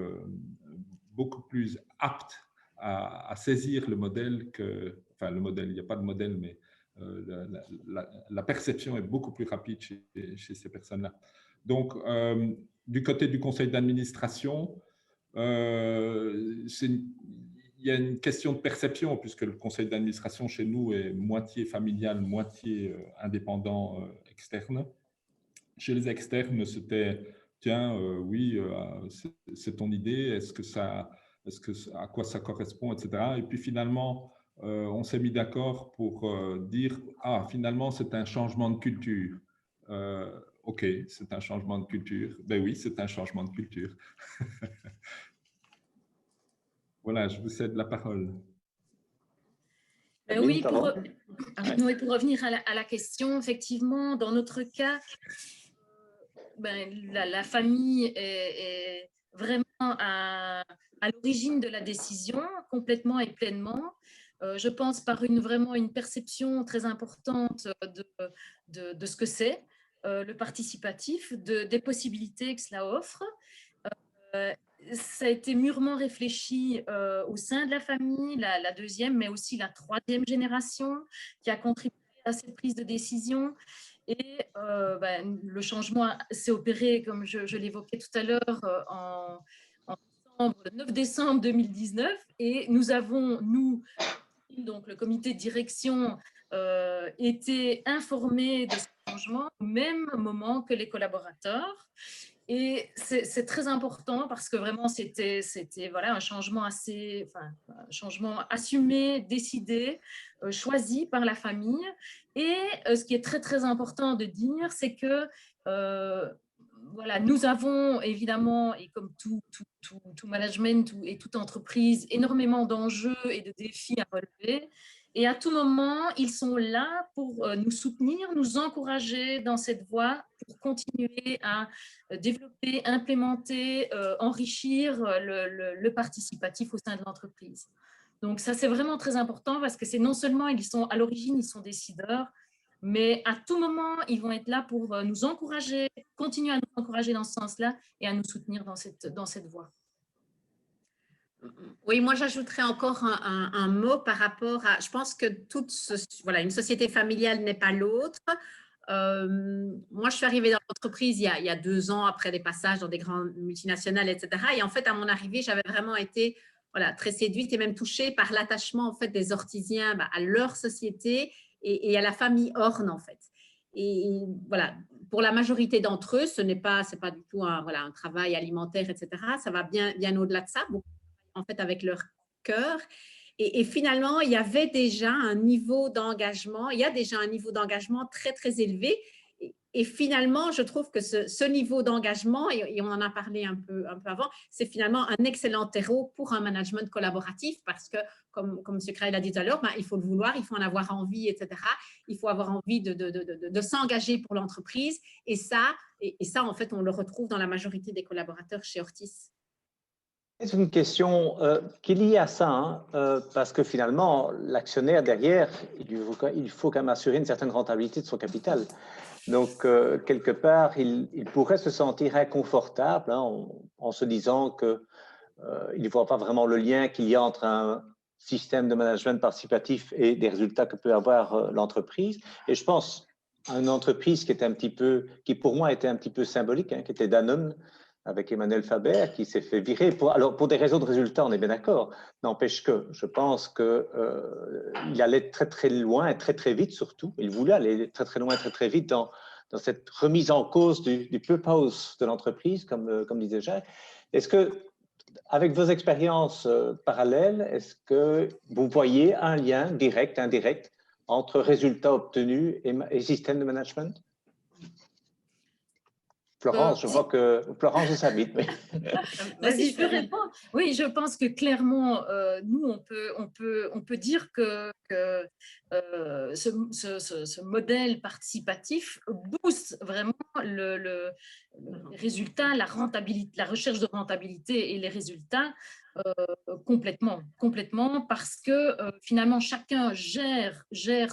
aptes à saisir le modèle que, enfin le modèle, il n'y a pas de modèle, mais la perception est beaucoup plus rapide chez ces personnes-là. Donc, du côté du conseil d'administration, il y a une question de perception, puisque le conseil d'administration chez nous est moitié familial, moitié indépendant externe. Chez les externes, c'était, tiens, oui, c'est ton idée, à quoi ça correspond, etc. Et puis finalement, on s'est mis d'accord pour dire, ah, finalement, c'est un changement de culture. OK, c'est un changement de culture. Ben oui, c'est un changement de culture. Voilà, je vous cède la parole. Oui, pour revenir à la question, effectivement, dans notre cas, la famille est vraiment à l'origine de la décision, complètement et pleinement. Je pense par vraiment une perception très importante de ce que c'est, le participatif, des possibilités que cela offre. Ça a été mûrement réfléchi au sein de la famille, la deuxième, mais aussi la troisième génération qui a contribué à cette prise de décision. Et le changement s'est opéré, comme je l'évoquais tout à l'heure, le 9 décembre 2019. Et nous avons, donc le comité de direction, été informés de ce changement au même moment que les collaborateurs. Et c'est très important parce que vraiment, c'était voilà, un changement un changement assumé, décidé, choisi par la famille. Et ce qui est très, très important de dire, c'est que voilà, nous avons évidemment, et comme tout management et toute entreprise, énormément d'enjeux et de défis à relever. Et à tout moment, ils sont là pour nous soutenir, nous encourager dans cette voie pour continuer à développer, implémenter, enrichir le participatif au sein de l'entreprise. Donc ça, c'est vraiment très important parce que c'est non seulement ils sont à l'origine, ils sont décideurs, mais à tout moment, ils vont être là pour nous encourager, continuer à nous encourager dans ce sens-là et à nous soutenir dans cette voie. Oui, moi j'ajouterais encore un mot par rapport à, je pense que voilà, une société familiale n'est pas l'autre. Moi, je suis arrivée dans l'entreprise il y a 2 ans après des passages dans des grandes multinationales, etc. Et en fait, à mon arrivée, j'avais vraiment été très séduite et même touchée par l'attachement en fait des Orthysiens à leur société et à la famille Horn en fait. Et voilà, pour la majorité d'entre eux, c'est pas du tout un travail alimentaire, etc. Ça va bien au-delà de ça. En fait, avec leur cœur. Et finalement, il y avait déjà un niveau d'engagement, très, très élevé. Et finalement, je trouve que ce niveau d'engagement, et on en a parlé un peu avant, c'est finalement un excellent terreau pour un management collaboratif parce que, comme M. Crail l'a dit tout à l'heure, il faut le vouloir, il faut en avoir envie, etc. Il faut avoir envie de s'engager pour l'entreprise. Et ça, en fait, on le retrouve dans la majorité des collaborateurs chez Ortis. C'est une question qui est liée à ça, parce que finalement, l'actionnaire derrière, il faut quand même assurer une certaine rentabilité de son capital. Donc, quelque part, il pourrait se sentir inconfortable en se disant qu'il ne voit pas vraiment le lien qu'il y a entre un système de management participatif et des résultats que peut avoir l'entreprise. Et je pense à une entreprise qui pour moi était un petit peu symbolique, qui était Danone, avec Emmanuel Faber, qui s'est fait virer alors pour des raisons de résultats, on est bien d'accord. N'empêche que je pense qu'il allait très très loin et très très vite surtout. Il voulait aller très très loin et très très vite dans cette remise en cause du purpose de l'entreprise, comme disait Jacques. Est-ce que, avec vos expériences parallèles, est-ce que vous voyez un lien direct, indirect, entre résultats obtenus et système de management? Florence, je vois que Florence vous s'invite. Si je peux répondre, oui, je pense que clairement, nous, on peut dire que ce modèle participatif booste vraiment le résultat, la rentabilité, la recherche de rentabilité et les résultats complètement, parce que finalement, chacun gère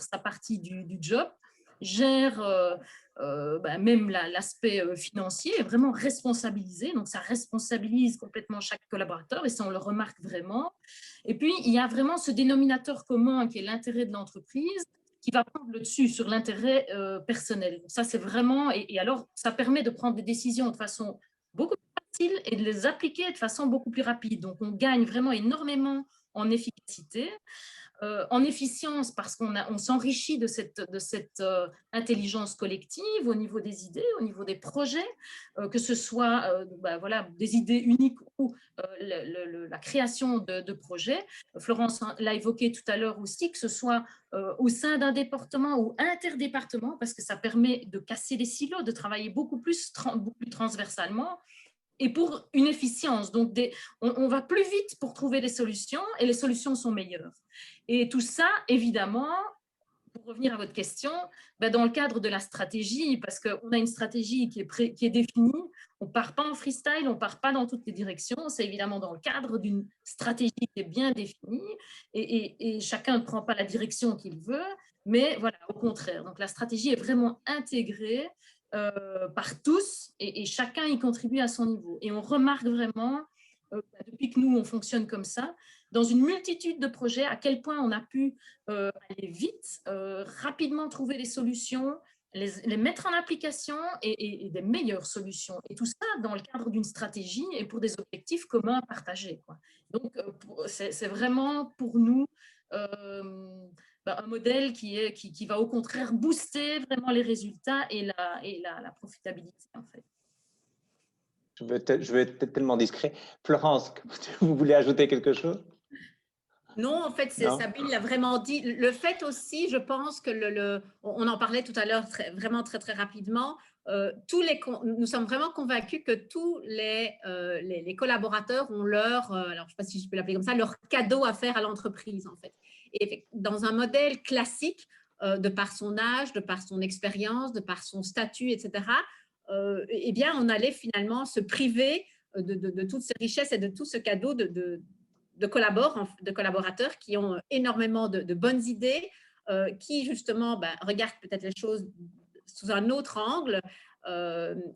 sa partie du job, gère même l'aspect financier est vraiment responsabilisé. Donc, ça responsabilise complètement chaque collaborateur et ça, on le remarque vraiment. Et puis, il y a vraiment ce dénominateur commun qui est l'intérêt de l'entreprise qui va prendre le dessus sur l'intérêt personnel. Ça, c'est vraiment… Et alors, ça permet de prendre des décisions de façon beaucoup plus facile et de les appliquer de façon beaucoup plus rapide. Donc, on gagne vraiment énormément en efficacité. En efficience parce qu'on s'enrichit de cette intelligence collective au niveau des idées, au niveau des projets, que ce soit voilà, des idées uniques ou la création de projets. Florence l'a évoqué tout à l'heure aussi, que ce soit au sein d'un département ou interdépartement, parce que ça permet de casser les silos, de travailler beaucoup plus transversalement. Et pour une efficience. Donc, on va plus vite pour trouver des solutions et les solutions sont meilleures. Et tout ça, évidemment, pour revenir à votre question, dans le cadre de la stratégie, parce qu'on a une stratégie qui est définie, on ne part pas en freestyle, on ne part pas dans toutes les directions, c'est évidemment dans le cadre d'une stratégie qui est bien définie et chacun ne prend pas la direction qu'il veut, mais voilà, au contraire. Donc, la stratégie est vraiment intégrée par tous et chacun y contribue à son niveau. Et on remarque vraiment, depuis que nous, on fonctionne comme ça, dans une multitude de projets, à quel point on a pu aller vite, rapidement trouver des solutions, les mettre en application et des meilleures solutions. Et tout ça dans le cadre d'une stratégie et pour des objectifs communs partagés, quoi. Donc, c'est vraiment pour nous un modèle qui va au contraire booster vraiment les résultats et la profitabilité, en fait. Je vais être tellement discret. Florence, vous voulez ajouter quelque chose? Non, en fait, Sabine l'a vraiment dit. Le fait aussi, je pense que on en parlait tout à l'heure vraiment très, très rapidement, nous sommes vraiment convaincus que tous les collaborateurs ont alors je ne sais pas si je peux l'appeler comme ça, leur cadeau à faire à l'entreprise, en fait. Et dans un modèle classique, de par son âge, de par son expérience, de par son statut, etc., eh bien, on allait finalement se priver de toutes ces richesses et de tout ce cadeau de collaborateurs qui ont énormément de bonnes idées, qui justement regardent peut-être les choses sous un autre angle.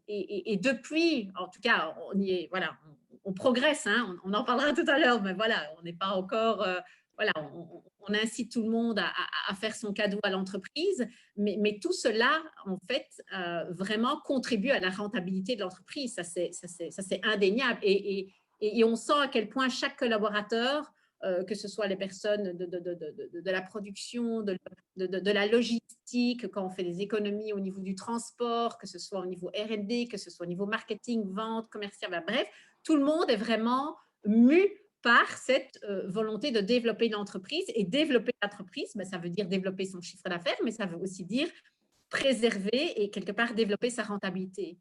Et depuis, en tout cas, on progresse, hein, on en parlera tout à l'heure, mais voilà, on n'est pas encore… voilà, on incite tout le monde à faire son cadeau à l'entreprise, mais tout cela, en fait, vraiment contribue à la rentabilité de l'entreprise. Ça, c'est indéniable. Et on sent à quel point chaque collaborateur, que ce soit les personnes de la production, de la logistique, quand on fait des économies au niveau du transport, que ce soit au niveau R&D, que ce soit au niveau marketing, vente, commercial, bref, tout le monde est vraiment mu par cette volonté de développer l'entreprise. Et développer l'entreprise, ça veut dire développer son chiffre d'affaires, mais ça veut aussi dire préserver et quelque part développer sa rentabilité.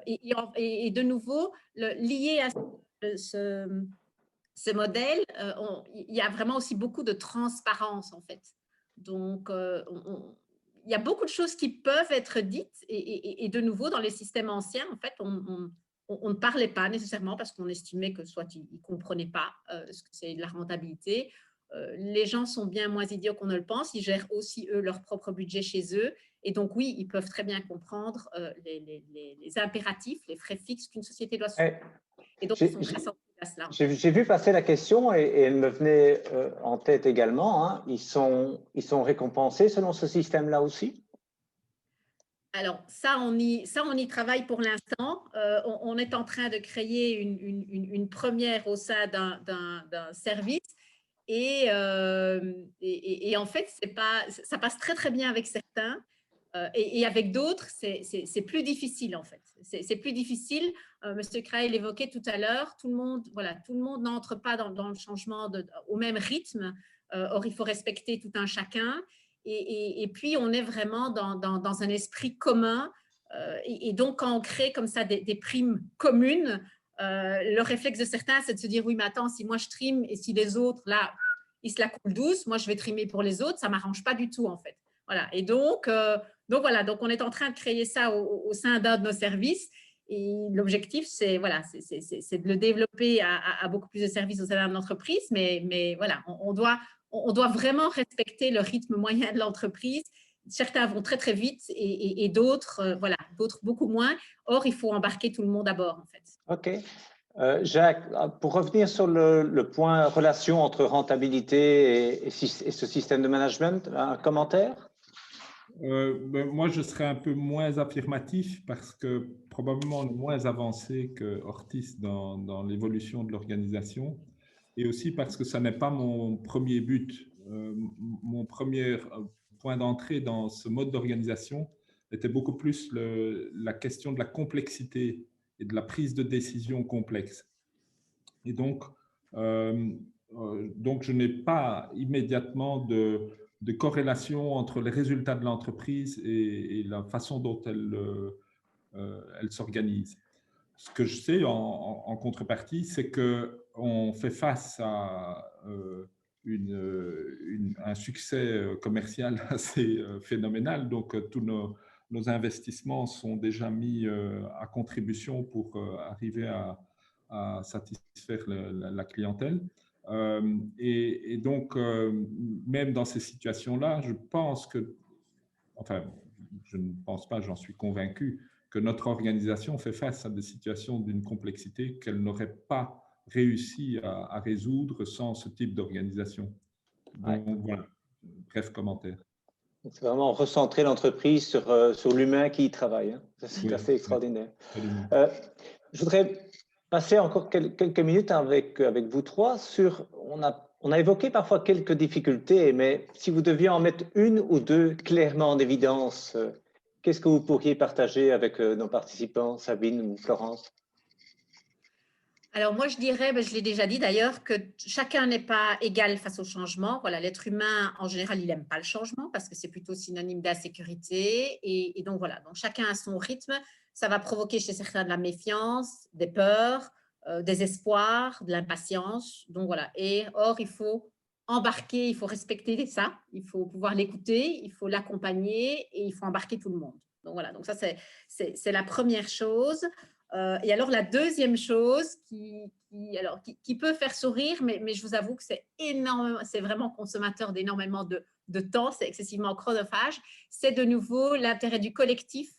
Et de nouveau, lié à ce modèle, il y a vraiment aussi beaucoup de transparence, en fait. Donc, il y a beaucoup de choses qui peuvent être dites et de nouveau, dans les systèmes anciens, en fait, on ne parlait pas nécessairement parce qu'on estimait que soit ils ne comprenaient pas ce que c'est de la rentabilité. Les gens sont bien moins idiots qu'on ne le pense. Ils gèrent aussi, eux, leur propre budget chez eux. Et donc, oui, ils peuvent très bien comprendre les impératifs, les frais fixes qu'une société doit suivre. Et donc, ils sont très sensibles à cela. J'ai vu passer la question et elle me venait en tête également. Hein. Ils sont récompensés selon ce système-là aussi? Alors, ça, on y travaille pour l'instant. On est en train de créer une première au sein d'un service. Et en fait, ça passe très, très bien avec certains. Et avec d'autres, c'est plus difficile, en fait. C'est plus difficile. Monsieur Craë l'évoquait tout à l'heure. Tout le monde n'entre pas dans le changement au même rythme. Or, il faut respecter tout un chacun. Et puis, on est vraiment dans un esprit commun. Et donc, quand on crée comme ça des primes communes, le réflexe de certains, c'est de se dire, oui, mais attends, si moi je trime et si les autres, là, ils se la coulent douce, moi je vais trimer pour les autres, ça ne m'arrange pas du tout, en fait. Voilà. Et donc voilà, donc on est en train de créer ça au sein d'un de nos services. Et l'objectif, c'est de le développer à beaucoup plus de services au sein de l'entreprise. Mais voilà, on doit vraiment respecter le rythme moyen de l'entreprise. Certains vont très, très vite et d'autres, d'autres beaucoup moins. Or, il faut embarquer tout le monde à bord, en fait. OK. Jacques, pour revenir sur le point relation entre rentabilité et ce système de management, un commentaire? Moi, je serais un peu moins affirmatif parce que probablement on est moins avancé que Ortis dans l'évolution de l'organisation et aussi parce que ça n'est pas mon premier but. Mon premier point d'entrée dans ce mode d'organisation était beaucoup plus la question de la complexité et de la prise de décision complexe. Et donc je n'ai pas immédiatement de corrélation entre les résultats de l'entreprise et la façon dont elle s'organise. Ce que je sais en contrepartie, c'est qu'on fait face à un succès commercial assez phénoménal. Donc, tous nos investissements sont déjà mis à contribution pour arriver à satisfaire la clientèle. Et donc, même dans ces situations-là, je pense que, enfin, je ne pense pas, j'en suis convaincu, que notre organisation fait face à des situations d'une complexité qu'elle n'aurait pas réussi à résoudre sans ce type d'organisation. Donc, voilà, bref commentaire. C'est vraiment recentrer l'entreprise sur l'humain qui y travaille. Hein. C'est assez extraordinaire. Je voudrais passer encore quelques minutes avec vous trois sur… On a évoqué parfois quelques difficultés, mais si vous deviez en mettre une ou deux clairement en évidence, qu'est-ce que vous pourriez partager avec nos participants, Sabine ou Florence? Alors moi, je dirais, je l'ai déjà dit d'ailleurs, que chacun n'est pas égal face au changement. Voilà, l'être humain, en général, il n'aime pas le changement parce que c'est plutôt synonyme d'insécurité. Et donc voilà, donc chacun a son rythme. Ça va provoquer chez certains de la méfiance, des peurs, des espoirs, de l'impatience. Donc voilà. Et or, il faut embarquer, il faut respecter ça, il faut pouvoir l'écouter, il faut l'accompagner et il faut embarquer tout le monde. Donc voilà, donc ça c'est la première chose. Et alors, la deuxième chose qui peut faire sourire, mais je vous avoue que c'est vraiment consommateur d'énormément de temps, c'est excessivement chronophage, c'est de nouveau l'intérêt du collectif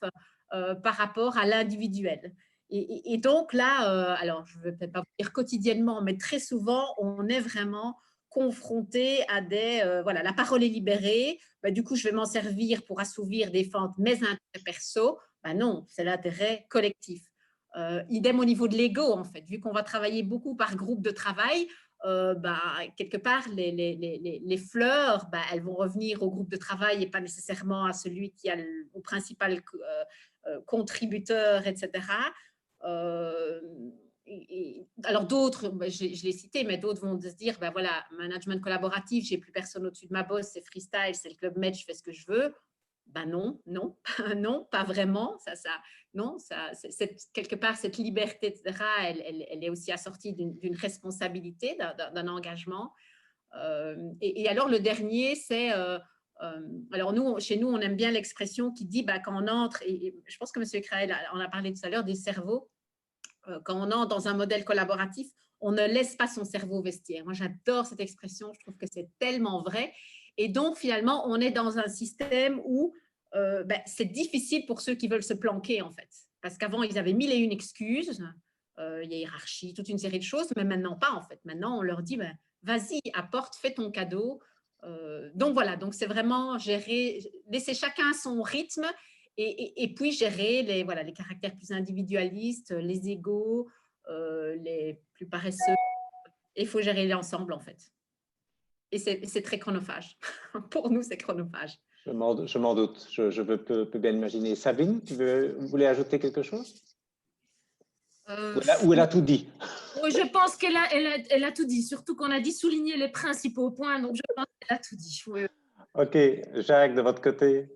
par rapport à l'individuel. Et donc là, alors je ne vais peut-être pas vous dire quotidiennement, mais très souvent, on est vraiment confronté à la parole est libérée, du coup, je vais m'en servir pour assouvir, défendre mes intérêts perso. Non, c'est l'intérêt collectif. Idem au niveau de l'ego, en fait. Vu qu'on va travailler beaucoup par groupe de travail, quelque part, les fleurs, elles vont revenir au groupe de travail et pas nécessairement à celui qui a au principal contributeur, etc. Alors d'autres, je l'ai cité, mais d'autres vont se dire, voilà, management collaboratif, j'ai plus personne au-dessus de ma boss, c'est freestyle, c'est le club med, je fais ce que je veux. Non, non, pas vraiment. Quelque part, cette liberté, etc., elle est aussi assortie d'une responsabilité, d'un engagement. Et alors, le dernier, c'est… alors, chez nous, on aime bien l'expression qui dit quand on entre, et je pense que M. Craë en a parlé tout à l'heure, des cerveaux. Quand on entre dans un modèle collaboratif, on ne laisse pas son cerveau au vestiaire. Moi, j'adore cette expression. Je trouve que c'est tellement vrai. Et donc, finalement, on est dans un système où c'est difficile pour ceux qui veulent se planquer, en fait. Parce qu'avant, ils avaient 1001 excuses, il y a hiérarchie, toute une série de choses, mais maintenant pas, en fait. Maintenant, on leur dit, vas-y, apporte, fais ton cadeau. Donc, voilà, donc c'est vraiment gérer, laisser chacun son rythme Et puis gérer les caractères plus individualistes, les égos, les plus paresseux. Il faut gérer l'ensemble en fait. Et c'est très chronophage. Pour nous, c'est chronophage. Je m'en doute, je peux bien imaginer. Sabine, vous voulez ajouter quelque chose? Ou elle a tout dit? Oui, je pense qu'elle a tout dit, surtout qu'on a dit souligner les principaux points, donc je pense qu'elle a tout dit. Oui. Ok, Jacques, de votre côté?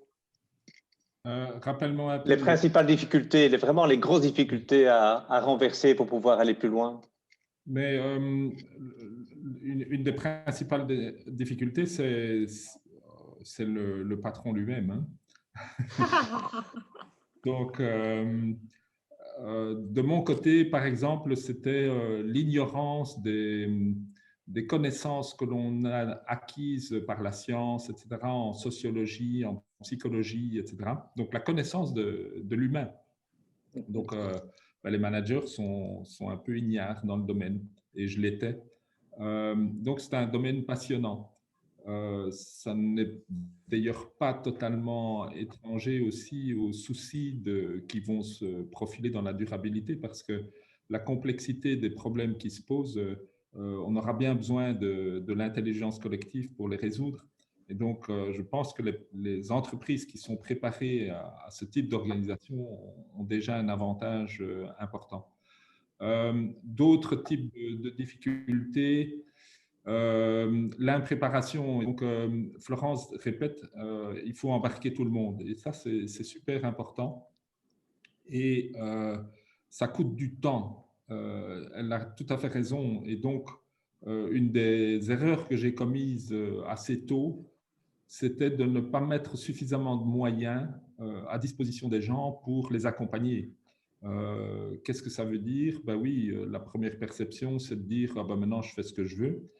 Rappelle-moi un peu Les principales difficultés, vraiment les grosses difficultés à renverser pour pouvoir aller plus loin. Mais une des principales difficultés, c'est le patron lui-même. Hein. Donc, de mon côté, par exemple, c'était l'ignorance des connaissances que l'on a acquises par la science, etc., en sociologie, en psychologie, etc. Donc, la connaissance de l'humain. Donc, les managers sont un peu ignares dans le domaine, et je l'étais. Donc, c'est un domaine passionnant. Ça n'est d'ailleurs pas totalement étranger aussi aux soucis qui vont se profiler dans la durabilité, parce que la complexité des problèmes qui se posent, on aura bien besoin de l'intelligence collective pour les résoudre. Et donc, je pense que les entreprises qui sont préparées à ce type d'organisation ont déjà un avantage important. D'autres types de difficultés, l'impréparation. Donc, Florence répète, il faut embarquer tout le monde. Et ça, c'est super important. Et ça coûte du temps. Elle a tout à fait raison. Et donc, une des erreurs que j'ai commises assez tôt, c'était de ne pas mettre suffisamment de moyens à disposition des gens pour les accompagner. Qu'est-ce que ça veut dire? Ben oui, la première perception, c'est de dire ah ben maintenant je fais ce que je veux.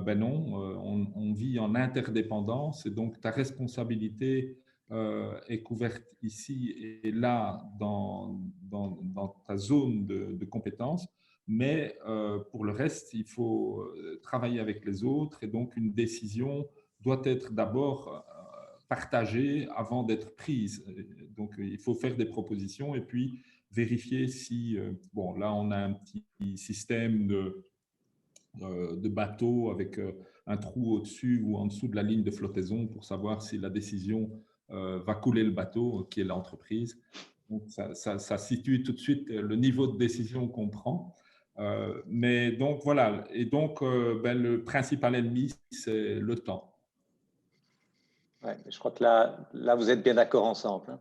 Ben non, on vit en interdépendance et donc ta responsabilité est couverte ici et là dans ta zone de compétences. Mais pour le reste, il faut travailler avec les autres et donc une décision doit être d'abord partagée avant d'être prise. Donc, il faut faire des propositions et puis vérifier si, bon, là, on a un petit système de bateau avec un trou au-dessus ou en dessous de la ligne de flottaison pour savoir si la décision va couler le bateau, qui est l'entreprise. Donc, ça situe tout de suite le niveau de décision qu'on prend. Mais donc, voilà. Et donc, le principal ennemi, c'est le temps. Ouais, je crois que là, vous êtes bien d'accord ensemble.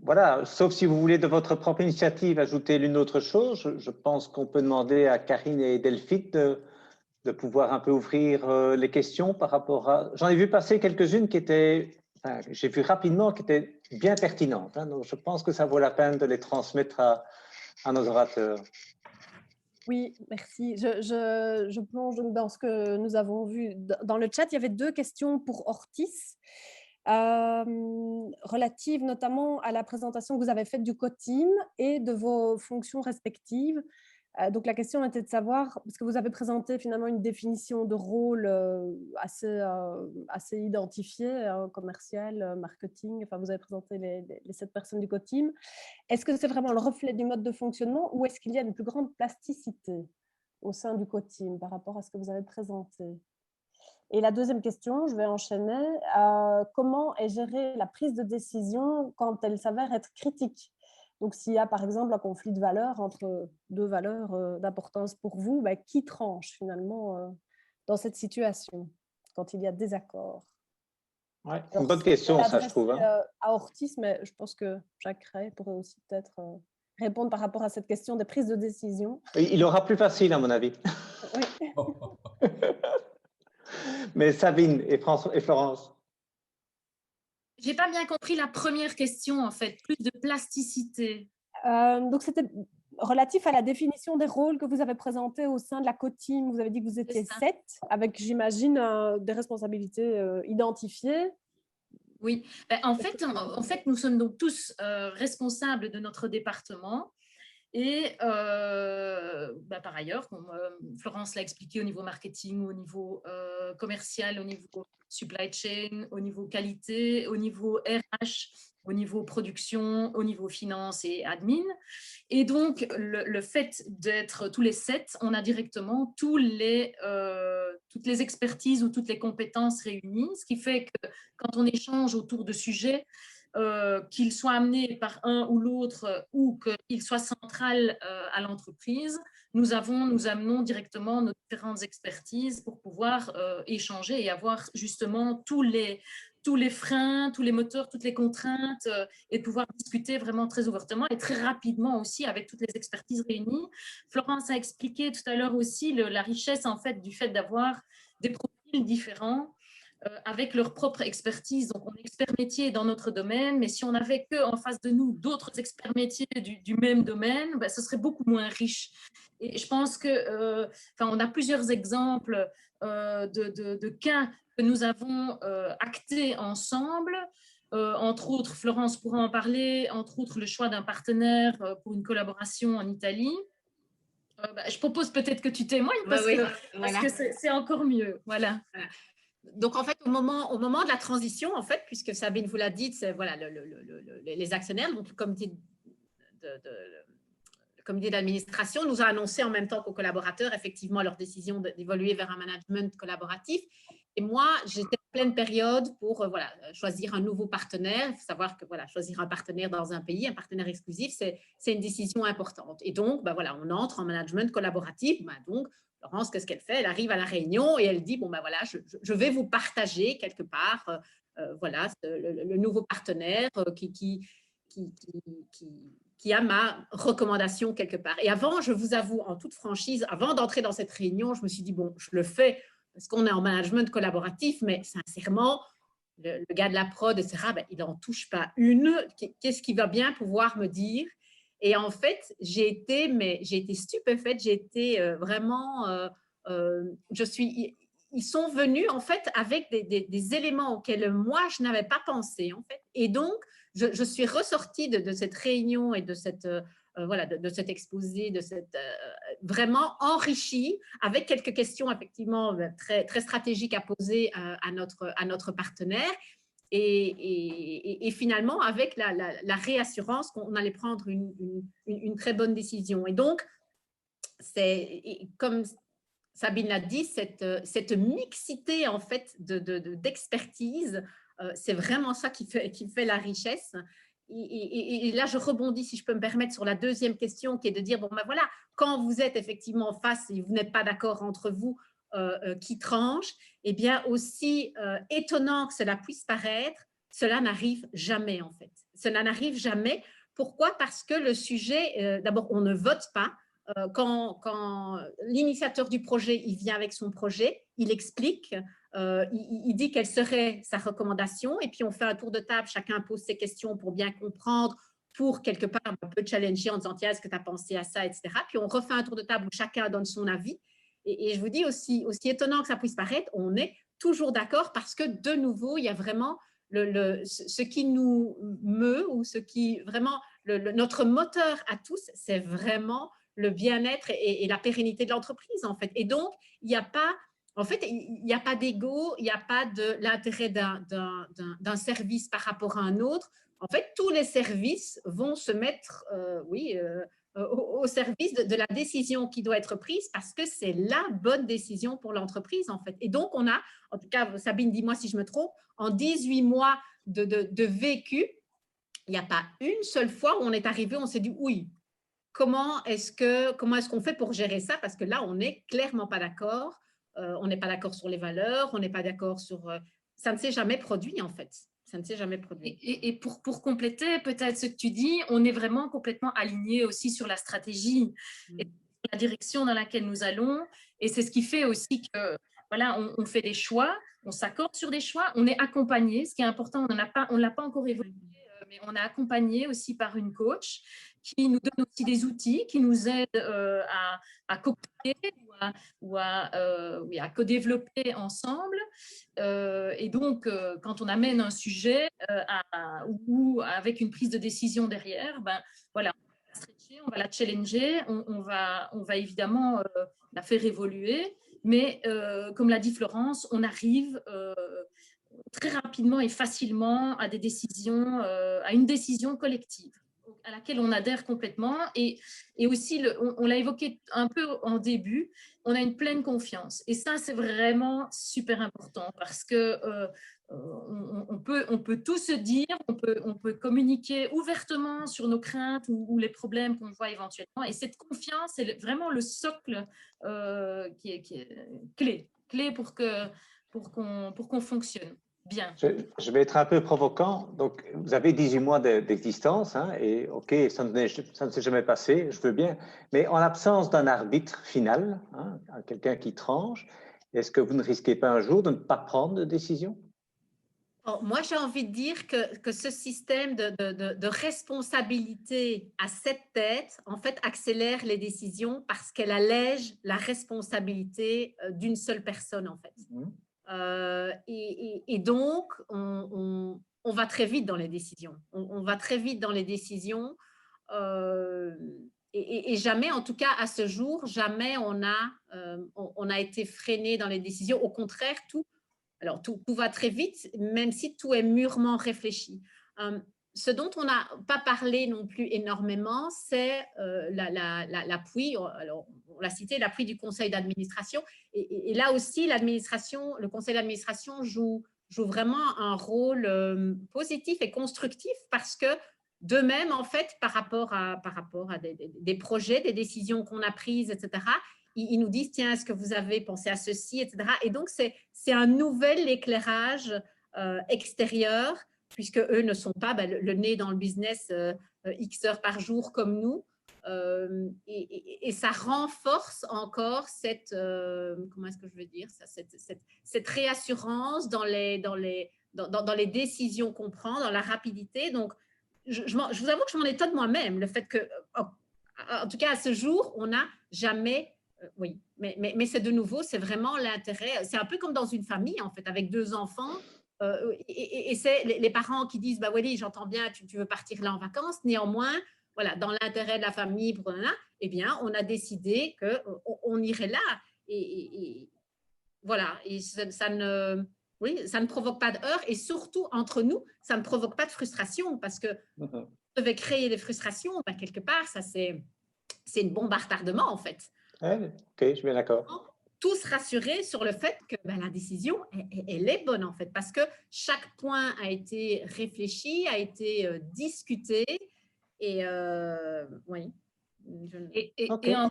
Voilà, sauf si vous voulez de votre propre initiative ajouter l'une autre chose, je pense qu'on peut demander à Karine et Delphine de pouvoir un peu ouvrir les questions par rapport à… J'en ai vu passer quelques-unes qui étaient, enfin, j'ai vu rapidement, qui étaient bien pertinentes. Hein, donc je pense que ça vaut la peine de les transmettre à nos orateurs. Oui, merci. Je plonge donc dans ce que nous avons vu. Dans le chat, il y avait 2 questions pour Ortis, relatives notamment à la présentation que vous avez faite du co-team et de vos fonctions respectives. Donc, la question était de savoir, parce que vous avez présenté finalement une définition de rôle assez identifiée, commercial, marketing, enfin, vous avez présenté les 7 personnes du co-team. Est-ce que c'est vraiment le reflet du mode de fonctionnement ou est-ce qu'il y a une plus grande plasticité au sein du co-team par rapport à ce que vous avez présenté? Et la deuxième question, je vais enchaîner. Comment est gérée la prise de décision quand elle s'avère être critique? Donc, s'il y a par exemple un conflit de valeurs entre 2 valeurs d'importance pour vous, qui tranche finalement dans cette situation quand il y a désaccord? Ouais, c'est une bonne question, ça, je trouve. Hein. À Ortis, mais je pense que Jacques Ray pourrait aussi peut-être répondre par rapport à cette question des prises de décision. Il aura plus facile, à mon avis. Oui. Mais Sabine et Florence. J'ai pas bien compris la première question, en fait, plus de plasticité. Donc, c'était relatif à la définition des rôles que vous avez présentés au sein de la co-team. Vous avez dit que vous étiez 7, avec, j'imagine, des responsabilités identifiées. Oui, en fait, nous sommes donc tous responsables de notre département. Et par ailleurs, comme Florence l'a expliqué, au niveau marketing, au niveau commercial, au niveau supply chain, au niveau qualité, au niveau RH, au niveau production, au niveau finance et admin. Et donc, le fait d'être tous les 7, on a directement toutes les expertises ou toutes les compétences réunies, ce qui fait que quand on échange autour de sujets, qu'il soit amené par un ou l'autre ou qu'il soit central à l'entreprise, nous amenons directement nos différentes expertises pour pouvoir échanger et avoir justement tous les freins, tous les moteurs, toutes les contraintes et pouvoir discuter vraiment très ouvertement et très rapidement aussi avec toutes les expertises réunies. Florence a expliqué tout à l'heure aussi la richesse en fait du fait d'avoir des profils différents avec leur propre expertise. Donc, on est expert métier dans notre domaine, mais si on n'avait qu'en face de nous d'autres experts métiers du même domaine, ce serait beaucoup moins riche. Et je pense que, on a plusieurs exemples de cas que nous avons actés ensemble. Entre autres, Florence pourra en parler, entre autres le choix d'un partenaire pour une collaboration en Italie. Je propose peut-être que tu témoignes parce que c'est encore mieux. Voilà. Donc, en fait, au moment de la transition, en fait, puisque Sabine vous l'a dit, c'est voilà, les actionnaires, donc le comité d'administration nous a annoncé en même temps qu'aux collaborateurs, effectivement, leur décision d'évoluer vers un management collaboratif. Et moi, j'étais en pleine période pour choisir un nouveau partenaire. Il faut savoir que choisir un partenaire dans un pays, un partenaire exclusif, c'est une décision importante. Et donc, on entre en management collaboratif. Donc, Florence, qu'est-ce qu'elle fait? Elle arrive à la réunion et elle dit, je vais vous partager quelque part le nouveau partenaire qui a ma recommandation quelque part. Et avant, je vous avoue, en toute franchise, avant d'entrer dans cette réunion, je me suis dit, je le fais parce qu'on est en management collaboratif, mais sincèrement, le gars de la prod, etc., il n'en touche pas une. Qu'est-ce qu'il va bien pouvoir me dire? Et en fait, j'ai été stupéfaite, j'ai été vraiment… ils sont venus en fait avec des éléments auxquels moi, je n'avais pas pensé en fait. Et donc, je suis ressortie de cette réunion et de de cet exposé, vraiment enrichie avec quelques questions effectivement très, très stratégiques à poser à notre partenaire. Et finalement, avec la réassurance qu'on allait prendre une très bonne décision. Et donc, comme Sabine l'a dit, cette mixité en fait d'expertise, c'est vraiment ça qui fait la richesse. Et là, je rebondis, si je peux me permettre, sur la deuxième question, qui est de dire, quand vous êtes effectivement en face et vous n'êtes pas d'accord entre vous, qui tranche, eh bien, aussi étonnant que cela puisse paraître, cela n'arrive jamais, en fait. Cela n'arrive jamais. Pourquoi? Parce que le sujet, d'abord, on ne vote pas. Quand l'initiateur du projet, il vient avec son projet, il explique, il dit quelle serait sa recommandation, et puis on fait un tour de table, chacun pose ses questions pour bien comprendre, pour quelque part un peu challenger en disant, tiens, est-ce que tu as pensé à ça, etc. Puis on refait un tour de table où chacun donne son avis. Et je vous dis, aussi étonnant que ça puisse paraître, on est toujours d'accord parce que, de nouveau, il y a vraiment ce qui nous meut ou ce qui vraiment, notre moteur à tous, c'est vraiment le bien-être et la pérennité de l'entreprise, en fait. Et donc, il n'y a pas d'ego, il n'y a pas de l'intérêt d'un service par rapport à un autre. En fait, tous les services vont se mettre, au service de la décision qui doit être prise parce que c'est la bonne décision pour l'entreprise, en fait. Et donc, on a, en tout cas, Sabine, dis-moi si je me trompe, en 18 mois de vécu, il n'y a pas une seule fois où on est arrivé, on s'est dit, oui, comment est-ce qu'on fait pour gérer ça? Parce que là, on n'est clairement pas d'accord. On n'est pas d'accord sur les valeurs, on n'est pas d'accord sur… ça ne s'est jamais produit, en fait. Ça ne s'est jamais produit. Et pour compléter peut-être ce que tu dis, on est vraiment complètement aligné aussi sur la stratégie et la direction dans laquelle nous allons. Et c'est ce qui fait aussi que, on fait des choix, on s'accorde sur des choix, on est accompagné. Ce qui est important, on ne l'a pas encore évoqué, mais on est accompagné aussi par une coach qui nous donne aussi des outils, qui nous aident à co-créer ou à co-développer ensemble. Et donc, quand on amène un sujet ou avec une prise de décision derrière, on va on va la challenger, on va évidemment la faire évoluer, mais comme l'a dit Florence, on arrive très rapidement et facilement à des décisions, à une décision collective à laquelle on adhère complètement. Et aussi, on l'a évoqué un peu en début, on a une pleine confiance. Et ça, c'est vraiment super important parce que on peut tout se dire, on peut communiquer ouvertement sur nos craintes ou les problèmes qu'on voit éventuellement. Et cette confiance, c'est vraiment le socle qui est clé pour qu'on fonctionne bien. Je vais être un peu provocant. Donc, vous avez 18 mois d'existence, hein, et OK, ça ne s'est jamais passé, je veux bien. Mais en l'absence d'un arbitre final, hein, quelqu'un qui tranche, est-ce que vous ne risquez pas un jour de ne pas prendre de décision? Moi, j'ai envie de dire que ce système de responsabilité à 7 têtes, en fait, accélère les décisions parce qu'elle allège la responsabilité d'une seule personne, en fait. Et donc, on va très vite dans les décisions. On va très vite dans les décisions. Et jamais, en tout cas à ce jour, jamais on a été freiné dans les décisions. Au contraire, tout va très vite, même si tout est mûrement réfléchi. Ce dont on n'a pas parlé non plus énormément, c'est l'appui, alors on l'a cité, l'appui du conseil d'administration. Et là aussi, le conseil d'administration joue vraiment un rôle positif et constructif parce que d'eux-mêmes, en fait, par rapport à des projets, des décisions qu'on a prises, etc., ils nous disent, tiens, est-ce que vous avez pensé à ceci, etc. Et donc, c'est un nouvel éclairage extérieur, puisque eux ne sont pas le nez dans le business X heures par jour comme nous. Et ça renforce encore comment est-ce que je veux dire ça, cette réassurance dans les décisions qu'on prend, dans la rapidité. Donc, je vous avoue que je m'en étonne moi-même, le fait que, en tout cas à ce jour, on n'a jamais... oui, mais c'est de nouveau, c'est vraiment l'intérêt. C'est un peu comme dans une famille, en fait, avec 2 enfants. Et c'est les parents qui disent, bah oui, j'entends bien, tu veux partir là en vacances. Néanmoins, voilà, dans l'intérêt de la famille, eh bien, on a décidé qu'on irait là. Et voilà, et ça ne provoque pas de heurts. Et surtout, entre nous, ça ne provoque pas de frustration parce que ça devait créer des frustrations. Ben, quelque part, ça, c'est une bombe à retardement, en fait. Ouais, OK, je suis bien d'accord. Tous rassurés sur le fait que la décision, elle est bonne, en fait, parce que chaque point a été réfléchi, a été discuté. Et oui. Et un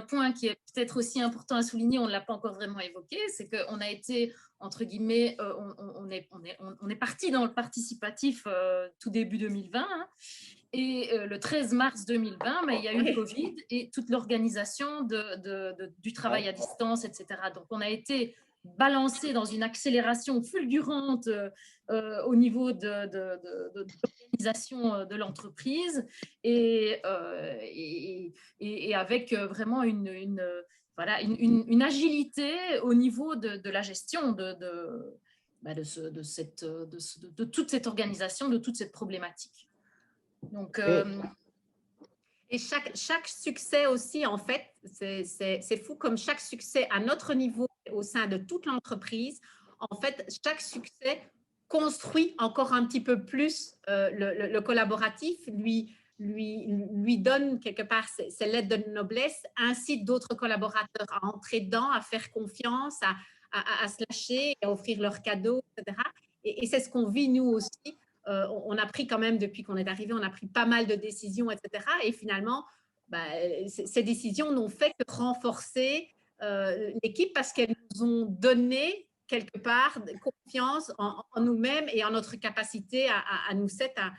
point qui est peut-être aussi important à souligner, on ne l'a pas encore vraiment évoqué, c'est qu'on a été, entre guillemets, on est parti dans le participatif tout début 2020, hein, et le 13 mars 2020, il y a eu le Covid et toute l'organisation du travail à distance, etc. Donc, on a été balancé dans une accélération fulgurante au niveau de l'organisation de l'entreprise et avec vraiment une agilité au niveau de la gestion de toute cette organisation, de toute cette problématique. Donc, et chaque succès aussi, en fait, c'est fou comme chaque succès à notre niveau au sein de toute l'entreprise, en fait, chaque succès construit encore un petit peu plus le collaboratif, lui donne quelque part ses lettres de noblesse, incite d'autres collaborateurs à entrer dedans, à faire confiance, à se lâcher, à offrir leurs cadeaux, etc. Et c'est ce qu'on vit nous aussi. On a pris quand même, depuis qu'on est arrivé, on a pris pas mal de décisions, etc. Et finalement, ces décisions n'ont fait que renforcer l'équipe parce qu'elles nous ont donné quelque part confiance en nous-mêmes et en notre capacité à nous à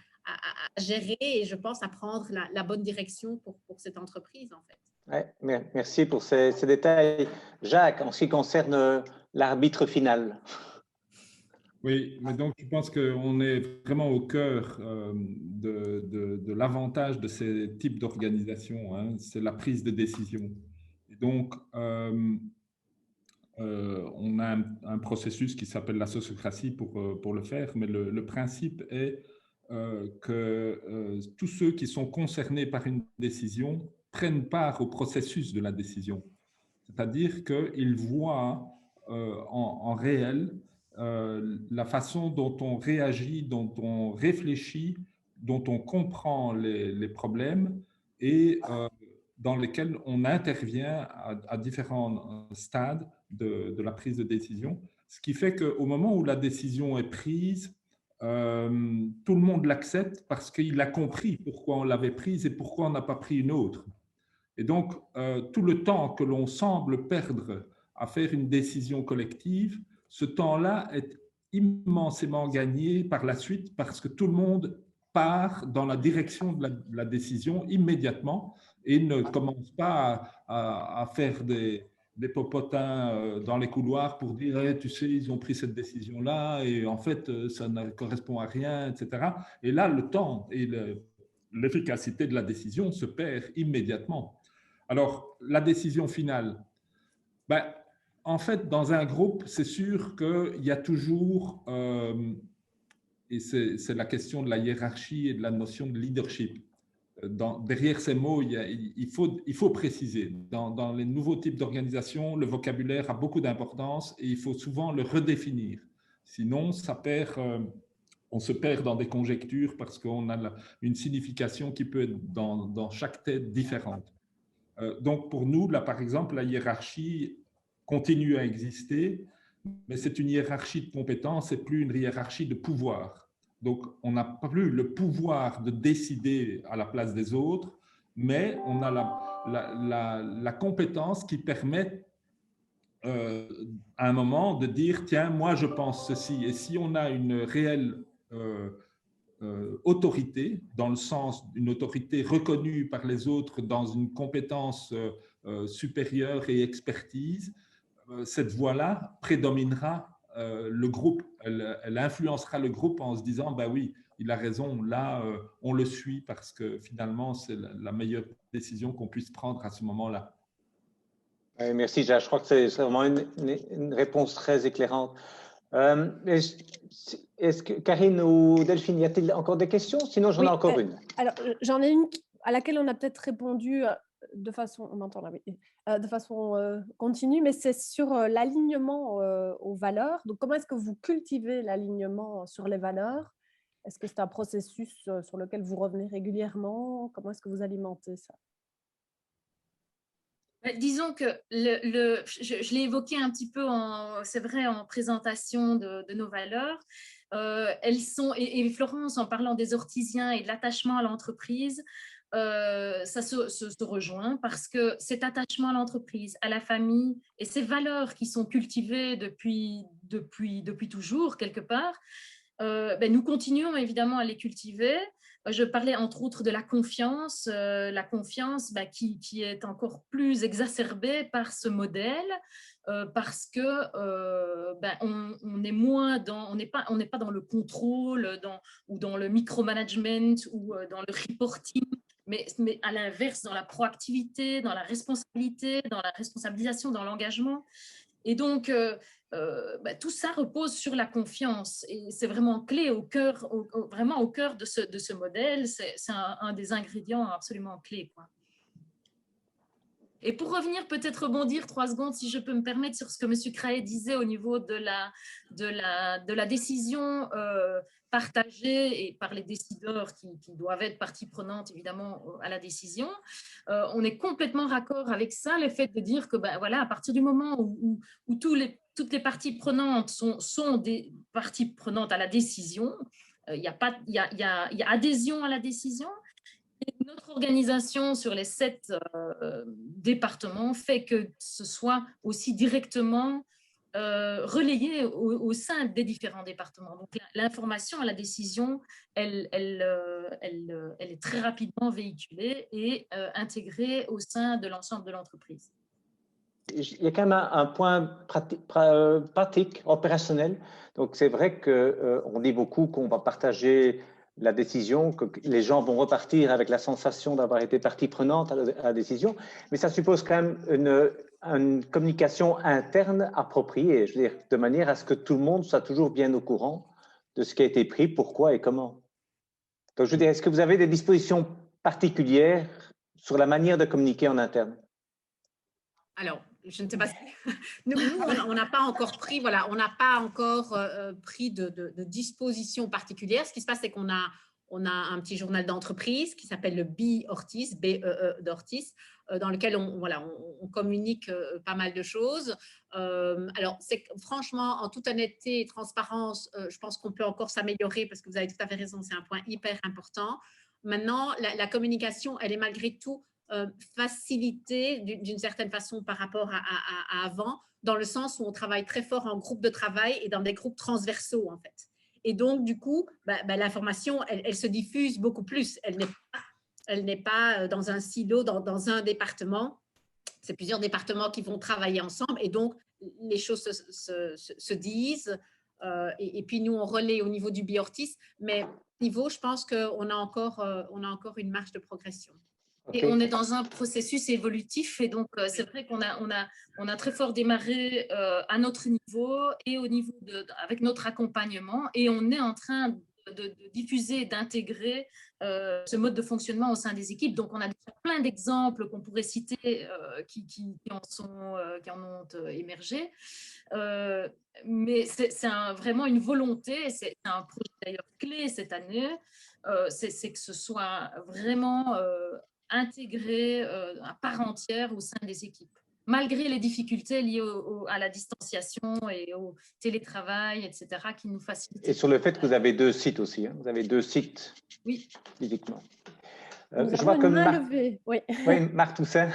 gérer et je pense à prendre la bonne direction pour cette entreprise, en fait. Ouais, merci pour ces détails. Jacques, en ce qui concerne l'arbitre final. Oui, mais donc je pense qu'on est vraiment au cœur de l'avantage de ces types d'organisations, hein, c'est la prise de décision. Et donc, on a un processus qui s'appelle la sociocratie pour le faire, mais le principe est que tous ceux qui sont concernés par une décision prennent part au processus de la décision. C'est-à-dire qu'ils voient en réel la façon dont on réagit, dont on réfléchit, dont on comprend les problèmes et dans lesquels on intervient à différents stades de la prise de décision. Ce qui fait qu'au moment où la décision est prise, tout le monde l'accepte parce qu'il a compris pourquoi on l'avait prise et pourquoi on n'a pas pris une autre. Et donc, tout le temps que l'on semble perdre à faire une décision collective, ce temps-là est immensément gagné par la suite parce que tout le monde part dans la direction de la décision immédiatement et ne commence pas à faire des popotins dans les couloirs pour dire hey, tu sais, ils ont pris cette décision-là et en fait, ça ne correspond à rien, etc. Et là, le temps et l'efficacité de la décision se perd immédiatement. Alors, la décision finale, ben, en fait, dans un groupe, c'est sûr qu'il y a toujours, et c'est la question de la hiérarchie et de la notion de leadership. Derrière ces mots, il faut préciser. Dans les nouveaux types d'organisation, le vocabulaire a beaucoup d'importance et il faut souvent le redéfinir. Sinon, on se perd dans des conjectures parce qu'on a une signification qui peut être dans chaque tête différente. Donc, pour nous, là, par exemple, la hiérarchie continue à exister, mais c'est une hiérarchie de compétences et plus une hiérarchie de pouvoir. Donc, on n'a pas plus le pouvoir de décider à la place des autres, mais on a la compétence qui permet à un moment de dire, tiens, moi, je pense ceci. Et si on a une réelle autorité, dans le sens d'une autorité reconnue par les autres dans une compétence supérieure et expertise, cette voix-là prédominera le groupe, elle influencera le groupe en se disant, bah oui, il a raison, là, on le suit parce que finalement, c'est la meilleure décision qu'on puisse prendre à ce moment-là. Merci, Jacques. Je crois que c'est vraiment une réponse très éclairante. Est-ce que Karine ou Delphine, y a-t-il encore des questions? Sinon, j'en ai encore une. Alors, j'en ai une à laquelle on a peut-être répondu de façon, on m'entend là, oui, de façon continue, mais c'est sur l'alignement aux valeurs. Donc, comment est-ce que vous cultivez l'alignement sur les valeurs? Est-ce que c'est un processus sur lequel vous revenez régulièrement? Comment est-ce que vous alimentez ça? Disons que je l'ai évoqué un petit peu, c'est vrai, en présentation de nos valeurs. Elles sont, et Florence, en parlant des ortisiens et de l'attachement à l'entreprise, ça se rejoint parce que cet attachement à l'entreprise, à la famille et ces valeurs qui sont cultivées depuis toujours, quelque part, nous continuons évidemment à les cultiver. Je parlais entre autres de la confiance qui est encore plus exacerbée par ce modèle, parce que on est moins on n'est pas dans le contrôle, ou dans le micromanagement ou dans le reporting, mais à l'inverse, dans la proactivité, dans la responsabilité, dans la responsabilisation, dans l'engagement. Et donc, tout ça repose sur la confiance et c'est vraiment clé vraiment au cœur de ce modèle. C'est un des ingrédients absolument clés, quoi. Et pour revenir, peut-être rebondir 3 secondes, si je peux me permettre, sur ce que M. Craé disait au niveau de la décision partagée et par les décideurs qui doivent être partie prenante, évidemment, à la décision. On est complètement raccord avec ça, le fait de dire que, voilà, à partir du moment où toutes les parties prenantes sont des parties prenantes à la décision, il y a adhésion à la décision. Et notre organisation sur les 7 départements fait que ce soit aussi directement relayé au sein des différents départements. Donc, l'information à la décision, elle est très rapidement véhiculée et intégrée au sein de l'ensemble de l'entreprise. Il y a quand même un point pratique, opérationnel. Donc, c'est vrai qu'on dit beaucoup qu'on va partager la décision, que les gens vont repartir avec la sensation d'avoir été partie prenante à la décision, mais ça suppose quand même une communication interne appropriée, je veux dire, de manière à ce que tout le monde soit toujours bien au courant de ce qui a été pris, pourquoi et comment. Donc, je veux dire, est-ce que vous avez des dispositions particulières sur la manière de communiquer en interne? Alors, je ne sais pas si… Nous, on n'a pas encore pris, voilà, on n'a pas encore pris de dispositions particulières. Ce qui se passe, c'est qu'on a un petit journal d'entreprise qui s'appelle le B-Ortis, B-E-E d'Ortis, dans lequel on communique pas mal de choses. Alors, franchement, en toute honnêteté et transparence, je pense qu'on peut encore s'améliorer parce que vous avez tout à fait raison, c'est un point hyper important. Maintenant, la communication, elle est malgré tout facilitée d'une certaine façon par rapport à avant, dans le sens où on travaille très fort en groupe de travail et dans des groupes transversaux, en fait. Et donc, du coup, l'information, elle se diffuse beaucoup plus. Elle n'est pas dans un silo, dans un département. C'est plusieurs départements qui vont travailler ensemble et donc, les choses se disent. Et puis, nous, on relaie au niveau du B-Ortis, mais au niveau, je pense qu'on a encore une marge de progression. Et on est dans un processus évolutif et donc c'est vrai qu'on a très fort démarré à notre niveau et au niveau avec notre accompagnement et on est en train de diffuser, d'intégrer ce mode de fonctionnement au sein des équipes. Donc on a déjà plein d'exemples qu'on pourrait citer qui en ont émergé. Mais c'est vraiment une volonté, c'est un projet d'ailleurs clé cette année, c'est que ce soit vraiment intégré à part entière au sein des équipes, malgré les difficultés liées à la distanciation et au télétravail, etc., qui nous facilitent. Et sur le fait que vous avez 2 sites aussi, hein. Vous avez 2 sites physiquement. Je vois que oui, Marc Toussaint.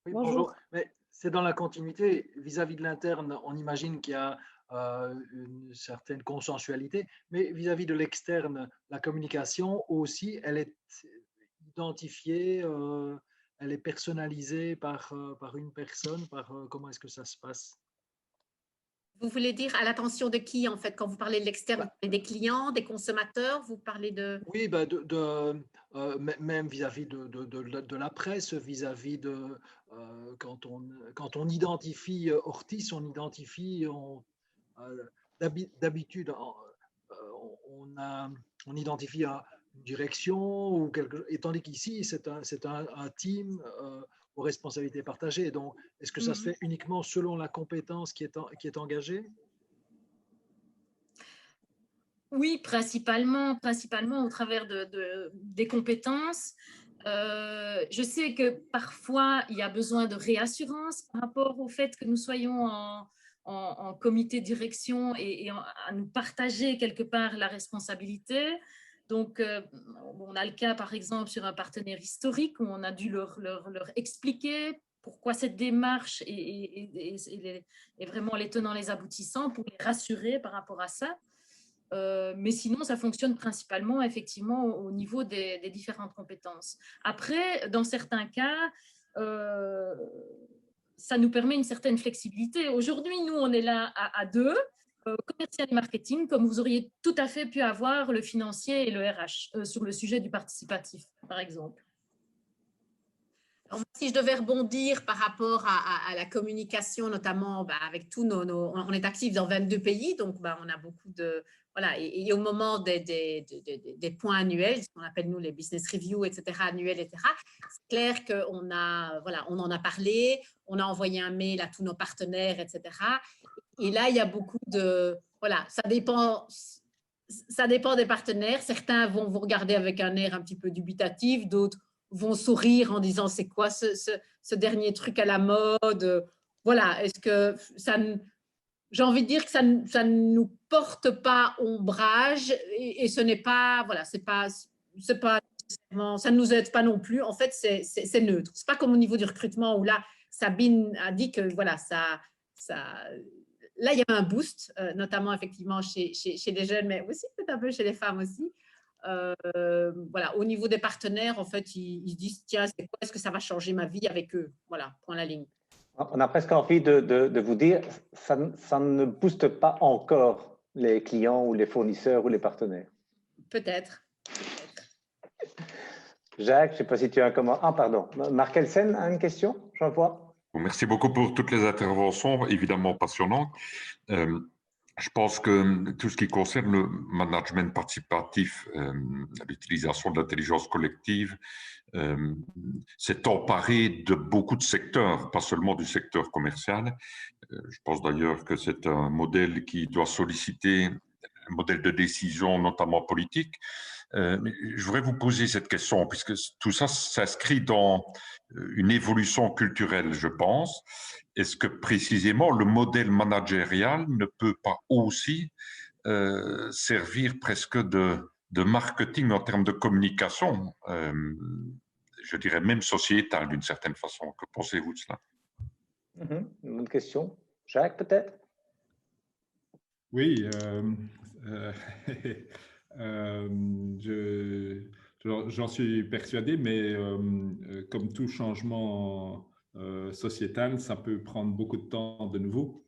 Oui, bonjour. Mais c'est dans la continuité, vis-à-vis de l'interne, on imagine qu'il y a une certaine consensualité, mais vis-à-vis de l'externe, la communication aussi, elle est identifiée, elle est personnalisée par une personne, comment est-ce que ça se passe? Vous voulez dire à l'attention de qui, en fait, quand vous parlez de l'externe, vous parlez des clients, des consommateurs, vous parlez de… Oui, même vis-à-vis de la presse, vis-à-vis de… quand on identifie Ortis, on identifie… D'habitude, on identifie une direction, ou tandis qu'ici, c'est un team aux responsabilités partagées. Donc, est-ce que ça se fait uniquement selon la compétence qui est engagée? Oui, principalement au travers des compétences. Je sais que parfois, il y a besoin de réassurance par rapport au fait que nous soyons en comité de direction et à nous partager quelque part la responsabilité. Donc, on a le cas, par exemple, sur un partenaire historique où on a dû leur expliquer pourquoi cette démarche est vraiment les tenants, les aboutissants, pour les rassurer par rapport à ça. Mais sinon, ça fonctionne principalement, effectivement, au niveau des différentes compétences. Après, dans certains cas, ça nous permet une certaine flexibilité. Aujourd'hui, nous, on est là à 2, commercial et marketing, comme vous auriez tout à fait pu avoir le financier et le RH sur le sujet du participatif, par exemple. Alors, si je devais rebondir par rapport à la communication, notamment avec tous on est actif dans 22 pays, donc on a beaucoup de… Voilà, et au moment des points annuels, ce qu'on appelle nous les business reviews, etc., annuels, etc., c'est clair qu'on on en a parlé, on a envoyé un mail à tous nos partenaires, etc. Et là, il y a beaucoup de… Voilà, ça dépend des partenaires. Certains vont vous regarder avec un air un petit peu dubitatif, d'autres vont sourire en disant c'est quoi ce dernier truc à la mode. Voilà, est-ce que ça… J'ai envie de dire que ça ne nous porte pas ombrage et ce n'est pas… Voilà, c'est pas ça ne nous aide pas non plus. En fait, c'est neutre. C'est pas comme au niveau du recrutement où là, Sabine a dit que voilà, là, il y a un boost, notamment effectivement chez les jeunes, mais aussi peut-être un peu chez les femmes aussi. Voilà, au niveau des partenaires, en fait, ils se disent tiens, c'est quoi, est-ce que ça va changer ma vie avec eux? Voilà, point la ligne. On a presque envie de vous dire, ça ne booste pas encore les clients ou les fournisseurs ou les partenaires. Peut-être. Jacques, je ne sais pas si tu as un comment. Ah, pardon. Marc Elsen a une question, j'en vois. Merci beaucoup pour toutes les interventions, évidemment passionnantes. Je pense que tout ce qui concerne le management participatif, l'utilisation de l'intelligence collective, s'est emparé de beaucoup de secteurs, pas seulement du secteur commercial. Je pense d'ailleurs que c'est un modèle qui doit solliciter un modèle de décision, notamment politique. Mais je voudrais vous poser cette question, puisque tout ça s'inscrit dans une évolution culturelle, je pense. Est-ce que précisément le modèle managérial ne peut pas aussi servir presque de marketing en termes de communication, je dirais même sociétale d'une certaine façon? Que pensez-vous de cela? Une bonne question. Jacques, peut-être? Oui, j'en suis persuadé, mais comme tout changement sociétal, ça peut prendre beaucoup de temps de nouveau.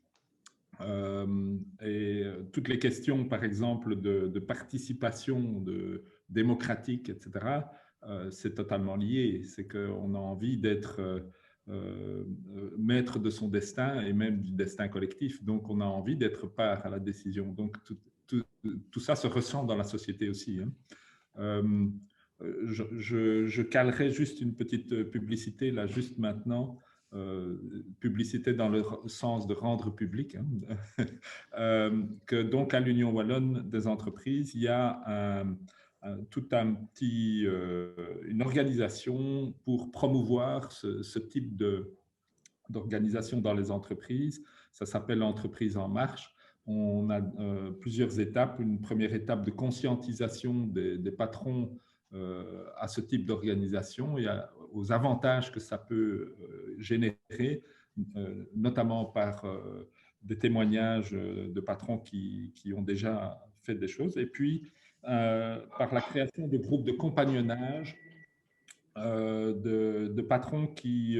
Et toutes les questions, par exemple, de participation démocratique, etc., c'est totalement lié. C'est qu'on a envie d'être maître de son destin et même du destin collectif. Donc, on a envie d'être part à la décision. Donc, tout ça se ressent dans la société aussi. Je calerai juste une petite publicité, là, juste maintenant. Publicité dans le sens de rendre public, que donc à l'Union Wallonne des entreprises, il y a une organisation pour promouvoir ce type d'organisation dans les entreprises. Ça s'appelle l'entreprise en marche. On a plusieurs étapes. Une première étape de conscientisation des patrons à ce type d'organisation et aux avantages que ça peut générer, notamment par des témoignages de patrons qui ont déjà fait des choses, et puis par la création de groupes de compagnonnage de patrons qui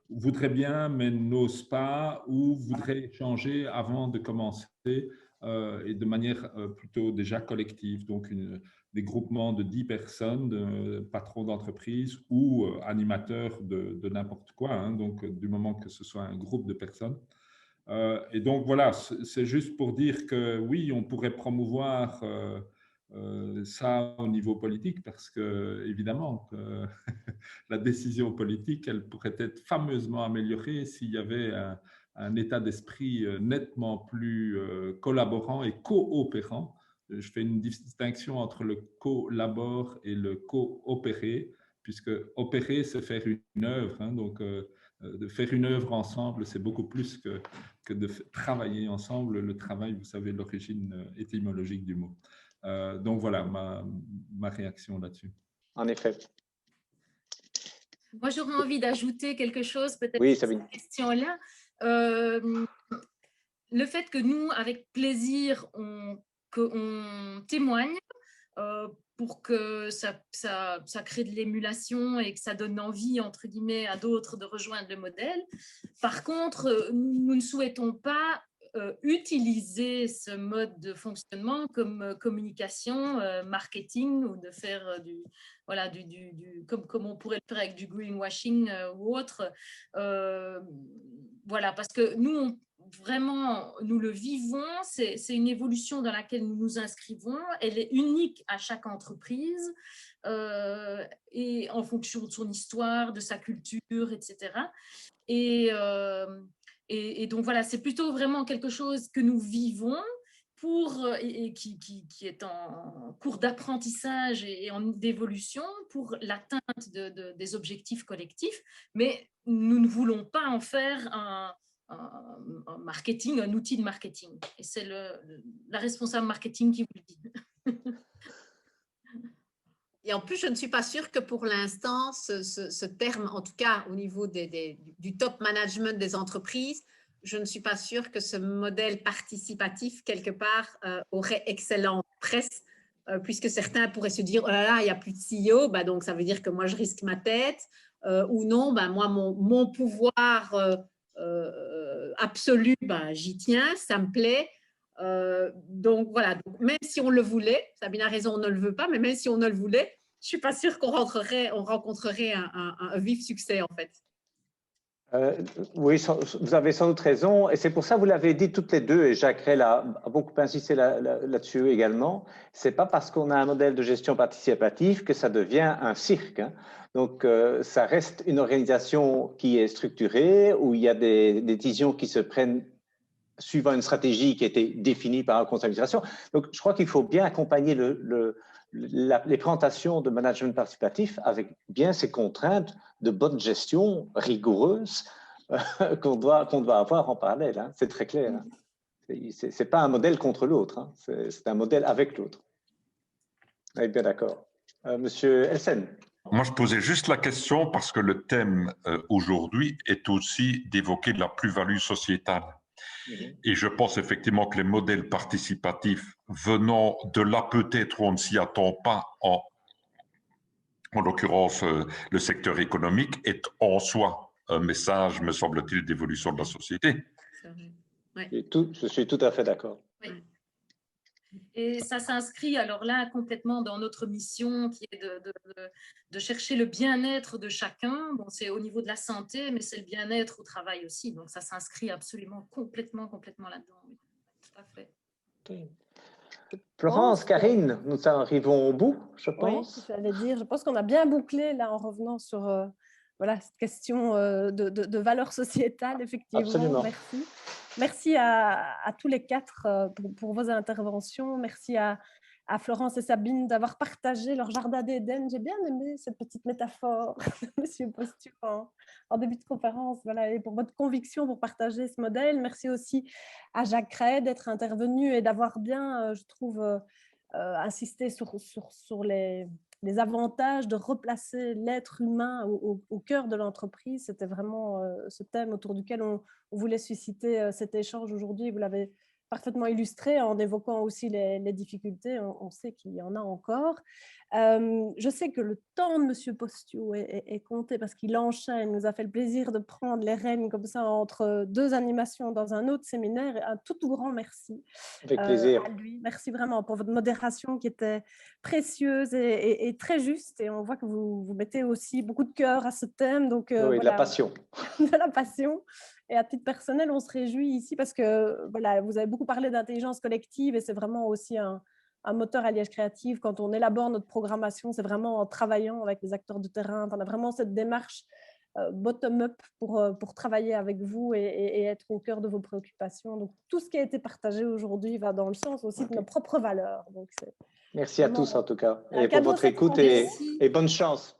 voudraient bien mais n'osent pas ou voudraient échanger avant de commencer et de manière plutôt déjà collective. Donc, des groupements de 10 personnes, patrons d'entreprise ou animateurs de n'importe quoi, hein, donc du moment que ce soit un groupe de personnes. Et donc voilà, c'est juste pour dire que oui, on pourrait promouvoir ça au niveau politique parce que évidemment la décision politique, elle pourrait être fameusement améliorée s'il y avait un état d'esprit nettement plus collaborant et coopérant. Je fais une distinction entre le collabore et le coopérer, puisque opérer, c'est faire une œuvre. Hein, donc, de faire une œuvre ensemble, c'est beaucoup plus que de travailler ensemble. Le travail, vous savez, l'origine étymologique du mot. Donc, voilà ma réaction là-dessus. En effet. Moi, j'aurais envie d'ajouter quelque chose, peut-être, oui, sur cette question-là. Le fait que nous, avec plaisir, on témoigne pour que ça crée de l'émulation et que ça donne envie, entre guillemets, à d'autres de rejoindre le modèle. Par contre, nous ne souhaitons pas utiliser ce mode de fonctionnement comme communication, marketing, ou de faire comme on pourrait le faire avec du greenwashing ou autre. Voilà, parce que nous, vraiment, nous le vivons, c'est une évolution dans laquelle nous nous inscrivons, elle est unique à chaque entreprise et en fonction de son histoire, de sa culture, etc. Et donc voilà, c'est plutôt vraiment quelque chose que nous vivons et qui est en cours d'apprentissage et d'évolution pour l'atteinte des objectifs collectifs, mais nous ne voulons pas en faire un marketing, un outil de marketing. Et c'est la responsable marketing qui vous le dit. Et en plus, je ne suis pas sûre que pour l'instant, ce terme, en tout cas au niveau du top management des entreprises, je ne suis pas sûre que ce modèle participatif, quelque part, aurait excellente presse, puisque certains pourraient se dire, oh là là, il n'y a plus de CEO, bah donc ça veut dire que moi, je risque ma tête, ou non, bah moi, mon pouvoir absolu, bah, j'y tiens, ça me plaît. Donc voilà, donc, même si on le voulait, Sabine a raison, on ne le veut pas, mais même si on ne le voulait, je ne suis pas sûre qu'on rencontrerait un vif succès en fait. Oui, vous avez sans doute raison, et c'est pour ça que vous l'avez dit toutes les deux, et Jacques Rel a beaucoup insisté là-dessus également. C'est pas parce qu'on a un modèle de gestion participative que ça devient un cirque, hein. Donc, ça reste une organisation qui est structurée, où il y a des décisions qui se prennent suivant une stratégie qui a été définie par un conseil d'administration. Donc, je crois qu'il faut bien accompagner les présentations de management participatif avec bien ces contraintes de bonne gestion rigoureuse qu'on doit avoir en parallèle, hein. C'est très clair, hein. C'est pas un modèle contre l'autre, hein. C'est un modèle avec l'autre. On est bien d'accord. Monsieur Elsen. Moi, je posais juste la question parce que le thème aujourd'hui est aussi d'évoquer la plus-value sociétale. Et je pense effectivement que les modèles participatifs venant de là peut-être où on ne s'y attend pas, en l'occurrence le secteur économique, est en soi un message, me semble-t-il, d'évolution de la société. Ouais. Je suis tout à fait d'accord. Oui. Et ça s'inscrit alors là complètement dans notre mission qui est de chercher le bien-être de chacun. Bon, c'est au niveau de la santé, mais c'est le bien-être au travail aussi. Donc ça s'inscrit absolument complètement là-dedans. Oui. Tout à fait. Florence, Karine, nous arrivons au bout, je pense. Oui, j'allais dire, je pense qu'on a bien bouclé là en revenant sur voilà, cette question de valeur sociétale, effectivement. Absolument. Merci. Merci à tous les quatre pour vos interventions. Merci à Florence et Sabine d'avoir partagé leur jardin d'Éden. J'ai bien aimé cette petite métaphore de Monsieur Postiou en début de conférence. Voilà, et pour votre conviction pour partager ce modèle. Merci aussi à Jacques Rey d'être intervenu et d'avoir bien, je trouve, insisté sur les avantages de replacer l'être humain au cœur de l'entreprise. C'était vraiment ce thème autour duquel on voulait susciter cet échange aujourd'hui. Vous l'avez parfaitement illustré en évoquant aussi les difficultés. On sait qu'il y en a encore. Je sais que le temps de M. Postiou est compté parce qu'il enchaîne. Il nous a fait le plaisir de prendre les rênes comme ça entre deux animations dans un autre séminaire. Un tout grand merci Avec plaisir. à lui. Merci vraiment pour votre modération qui était précieuse et très juste. Et on voit que vous mettez aussi beaucoup de cœur à ce thème. Donc, oui, voilà, de la passion. De la passion. Et à titre personnel, on se réjouit ici parce que voilà, vous avez beaucoup parlé d'intelligence collective et c'est vraiment aussi un moteur à Liège Créative. Quand on élabore notre programmation, c'est vraiment en travaillant avec les acteurs de terrain. On a vraiment cette démarche bottom-up pour travailler avec vous et être au cœur de vos préoccupations. Donc, tout ce qui a été partagé aujourd'hui va dans le sens aussi de nos propres valeurs. Donc, merci à tous en tout cas et pour cadeau votre cette écoute rencontre. et bonne chance.